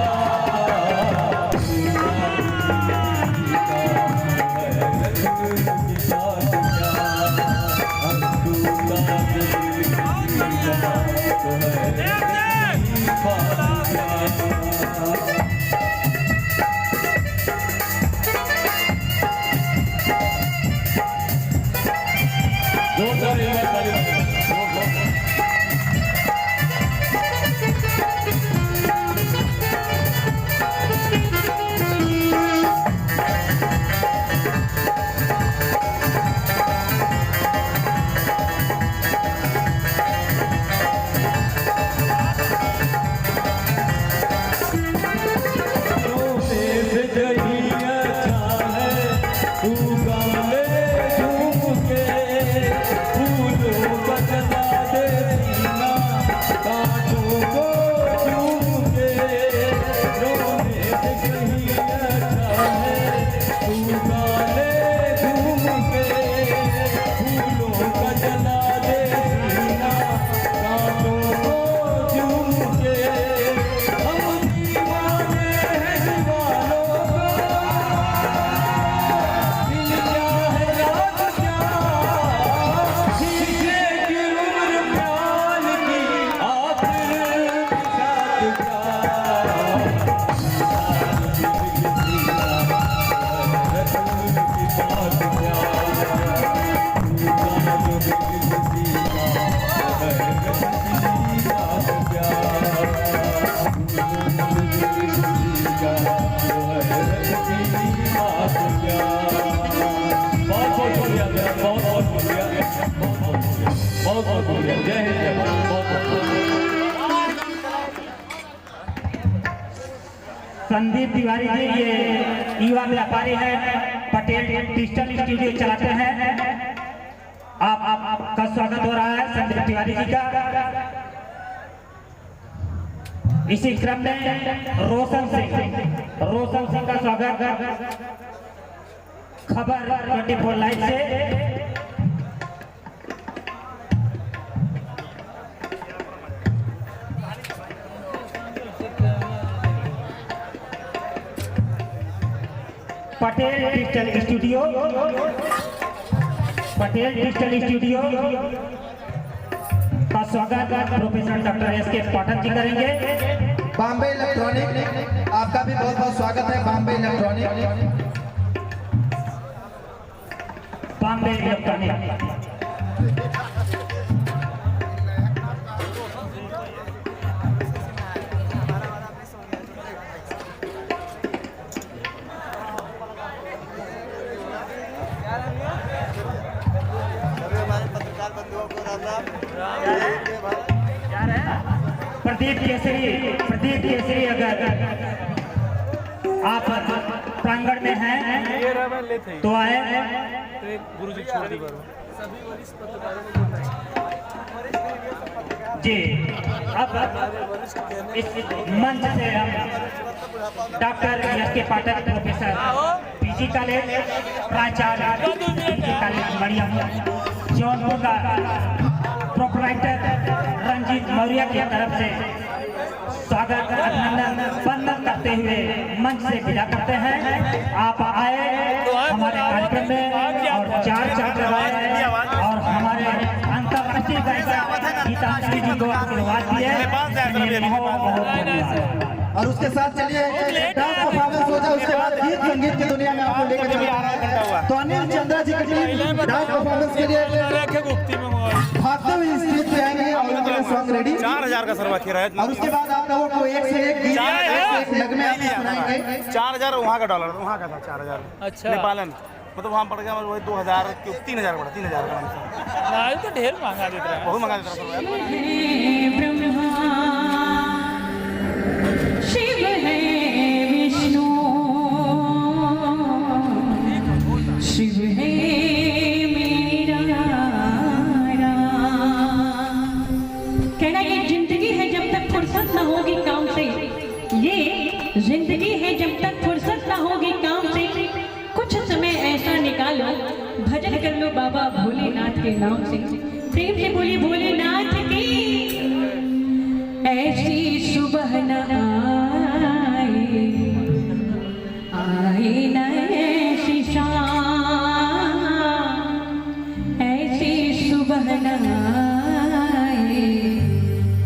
संदीप तिवारी जी ये युवा व्यापारी है, पटेल डिजिटल स्टूडियो चलाते हैं। आपका स्वागत हो रहा है संदीप तिवारी जी का। इसी क्रम में रोशन सिंह का स्वागत खबर 24 लाइव से। पटेल डिजिटल स्टूडियो का स्वागत professor doctor S K. Pathak ji करेंगे। बॉम्बे इलेक्ट्रॉनिक, आपका भी बहुत बहुत स्वागत है। बॉम्बे इलेक्ट्रॉनिक प्रदीप केसरी अगर आप प्रांगण में हैं तो आए। गुरुजी छोड़ दी जी, अब इस मंच से हम डॉक्टर एस.के. पाठक प्रोफेसर पीजी कॉलेज प्राचार्य कॉलेज मड़िया जौनपुर का प्रोपराइटर रंजीत मौर्य की तरफ से स्वागत अभिनंदन वंदन करते हुए मंच से विदा करते हैं। आप आए हमारे कार्यक्रम में और चार करवाए और हमारे अंतर्राष्ट्रीय गायिका गीतांजलि जी को आशीर्वाद दिए। और उसके साथ चलिए डांस परफॉर्मेंस हो जाए, उसके बाद गीत संगीत की दुनिया में आपको लेकर चलते। तो अनिल चंद्रा जी की टीम डांस परफॉर्मेंस के लिए भागते हुए स्टेज पे आएंगे और उनके सॉन्ग रेडी। 4000 का सर्वा खेरा है और उसके बाद आप लोगों को एक से एक गीत एक नगमे आपको सुनाएंगे। 4000 वहाँ का डॉलर वहाँ का था 4000। अच्छा, नेपालन मतलब वहाँ पड़ गया वही 2000 3000 पड़ा 3000 का। तो ढेर महंगा देता है, बहुत महंगा देता है। शिव है विष्णु ये जिंदगी है, जब तक फुर्सत ना होगी काम से, कुछ समय ऐसा निकालो, भजन कर लो बाबा भोलेनाथ के नाम से। प्रेम से बोली भोलेनाथ की। ऐसी सुबह न आए न ऐसी शाम, ऐसी सुबह न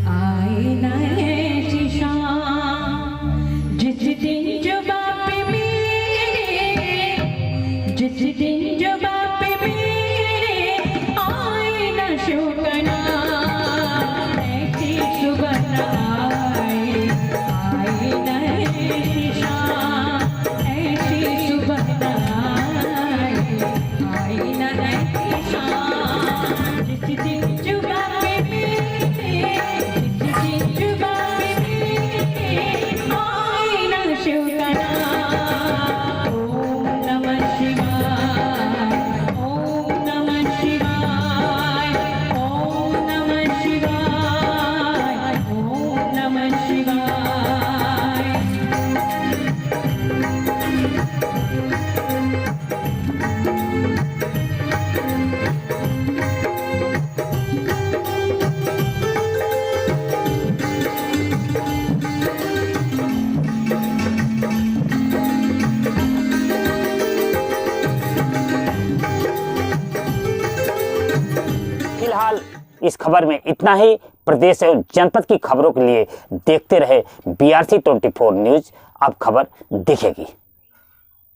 आए न ऐसी शाम, जिस दिन जो बाप मेरे, जिस दिन जो बाप मेरे आए न शोकना, ऐसी सुबह न आए न ऐसी शाम, ऐसी सुबह न आए न ऐसी शाम, जिस दिन जो बाप मेरे, जिस दिन जो बाप मेरे आए न शोकना। ओम नमः शिवाय, ओम नमः शिवाय, ओम नमः शिवाय, ओम नमः शिवाय। फिलहाल इस खबर में इतना ही। प्रदेश एवं जनपद की खबरों के लिए देखते रहे BRC 24 न्यूज। अब खबर दिखेगी।